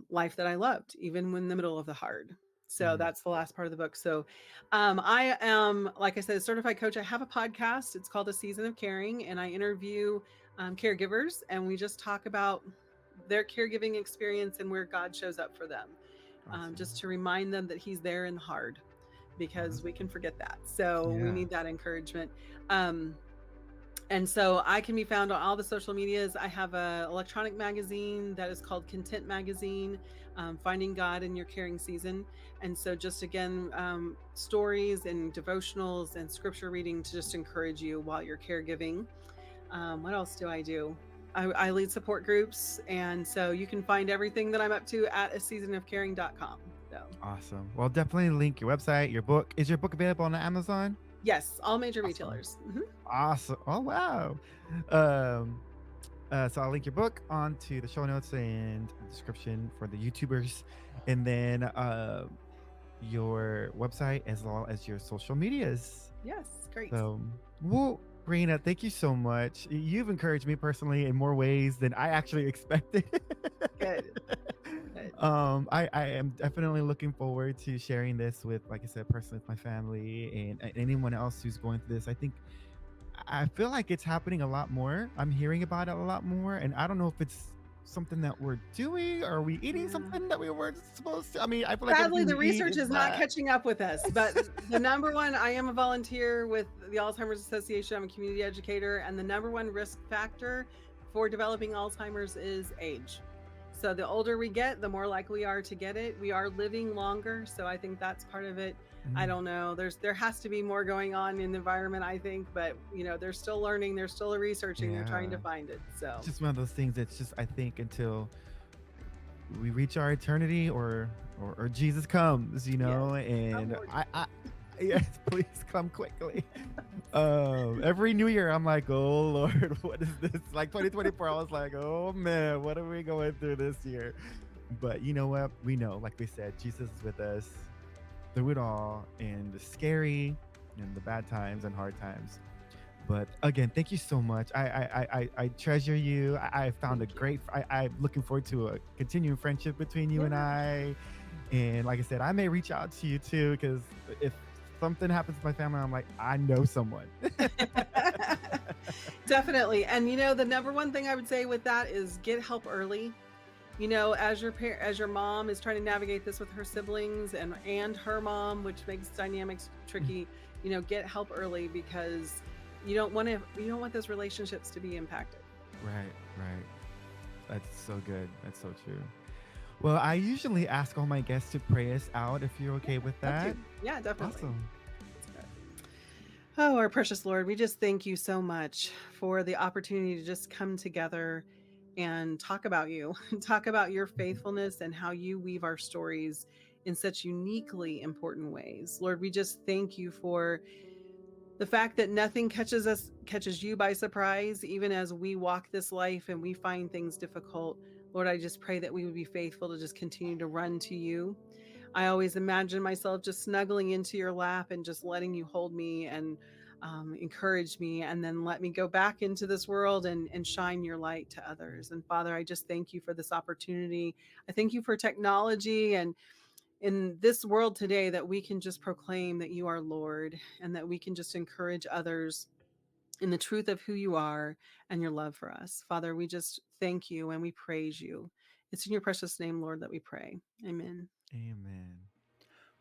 life that I loved, even when in the middle of the hard. So Mm. that's the last part of the book. So I am, like I said, a certified coach. I have a podcast. It's called A Season of Caring, and I interview caregivers, and we just talk about their caregiving experience and where God shows up for them, Awesome. just to remind them that He's there in the hard, because we Awesome. can forget that. So we Yeah. need that encouragement. Um, and so I can be found on all the social medias. I have a electronic magazine that is called Content Magazine, Finding God in Your Caring Season. And so just again, stories and devotionals and scripture reading to just encourage you while you're caregiving. What else do I do? I lead support groups. And so you can find everything that I'm up to at a seasonofcaring.com. So Awesome. Well, definitely link your website, your book. Is your book available on Amazon? yes, all major Awesome. retailers. Mhm. Awesome. Oh, wow. Um, so I'll link your book onto the show notes and the description for the YouTubers, and then your website as well as your social medias. Yes, great. So, well, Rayna, thank you so much. You've encouraged me personally in more ways than I actually expected. Good, good. I am definitely looking forward to sharing this with, like I said, personally with my family and anyone else who's going through this. I feel like it's happening a lot more. I'm hearing about it a lot more, and I don't know if it's something that we're doing or are we eating Yeah. something that we weren't supposed to. I mean, I feel like Sadly, everything the we eat research is is not bad. catching up with us. But the number one, I am a volunteer with the Alzheimer's Association. I'm a community educator, and the number one risk factor for developing Alzheimer's is age. So the older we get, the more likely we are to get it. We are living longer, so I think that's part of it. I Mm, don't know. There has to be more going on in the environment, I think, but they're still learning, they're still researching, they're trying to yeah, find it. it's So just one of those things that's just, I think, until we reach our eternity or Jesus comes, yes, come and Lord. I yes, please come quickly. Every new year I'm like, oh Lord, what is this? Like 2024, I was like, oh man, what are we going through this year? But you know what? We know, like we said, Jesus is with us through it all, and the scary and the bad times and hard times. But again, thank you so much. I treasure you. I found a Thank you. great. I'm looking forward to a continuing friendship between you and Yeah. I. And like I said, I may reach out to you too, because if something happens to my family, I'm like, I know someone. Definitely. And the number one thing I would say with that is get help early. As your mom is trying to navigate this with her siblings and her mom, which makes dynamics tricky, get help early, because you don't want those relationships to be impacted. Right, right. That's so good. That's so true. Well, I usually ask all my guests to pray us out if you're okay with Love that. to. Yeah, definitely. Awesome. That's good. Oh, our precious Lord, we just thank you so much for the opportunity to just come together and talk about you, talk about your faithfulness and how you weave our stories in such uniquely important ways. Lord, we just thank you for the fact that nothing catches you by surprise, even as we walk this life and we find things difficult. Lord, I just pray that we would be faithful to just continue to run to you. I always imagine myself just snuggling into your lap and just letting you hold me and encourage me, and then let me go back into this world and shine your light to others. And Father, I just thank you for this opportunity. I thank you for technology, and in this world today, that we can just proclaim that you are Lord, and that we can just encourage others in the truth of who you are and your love for us. Father, we just thank you and we praise you. It's in your precious name, Lord, that we pray. Amen. Amen.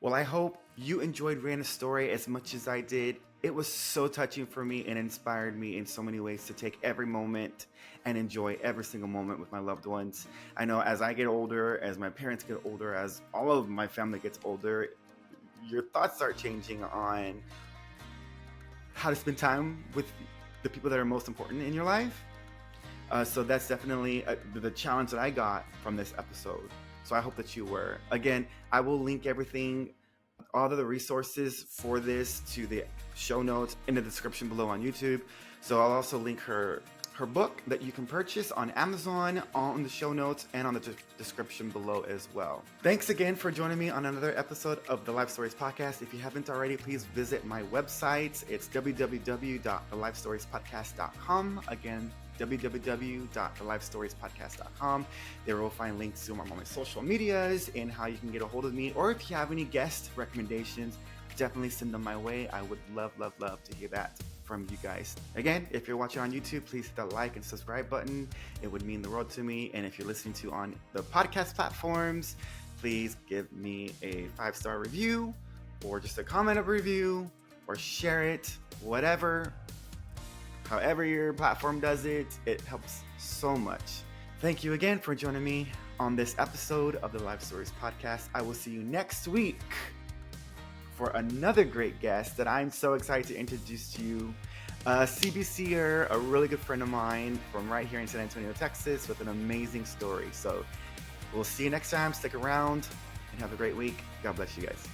Well, I hope you enjoyed Rayna's story as much as I did. It was so touching for me and inspired me in so many ways to take every moment and enjoy every single moment with my loved ones. I know as I get older, as my parents get older, as all of my family gets older, your thoughts start changing on how to spend time with the people that are most important in your life. So that's definitely the challenge that I got from this episode. So I hope that you were. Again, I will link everything, all of the resources for this to the show notes in the description below on YouTube. So I'll also link her book that you can purchase on Amazon, on the show notes, and on the description below as well. Thanks again for joining me on another episode of the Life Stories Podcast. If you haven't already, please visit my website. It's www.thelifestoriespodcast.com. Again, www.thelifestoriespodcast.com. There will find links to all my social medias and how you can get a hold of me. Or if you have any guest recommendations, definitely send them my way. I would love to hear that from you guys. Again, if you're watching on YouTube, please hit that like and subscribe button. It would mean the world to me. And if you're listening to on the podcast platforms, please give me a 5-star review or just a comment of review or share it, whatever. However your platform does it, it helps so much. Thank you again for joining me on this episode of the Life Stories Podcast. I will see you next week for another great guest that I'm so excited to introduce to you. A CBCer, a really good friend of mine from right here in San Antonio, Texas, with an amazing story. So we'll see you next time. Stick around and have a great week. God bless you guys.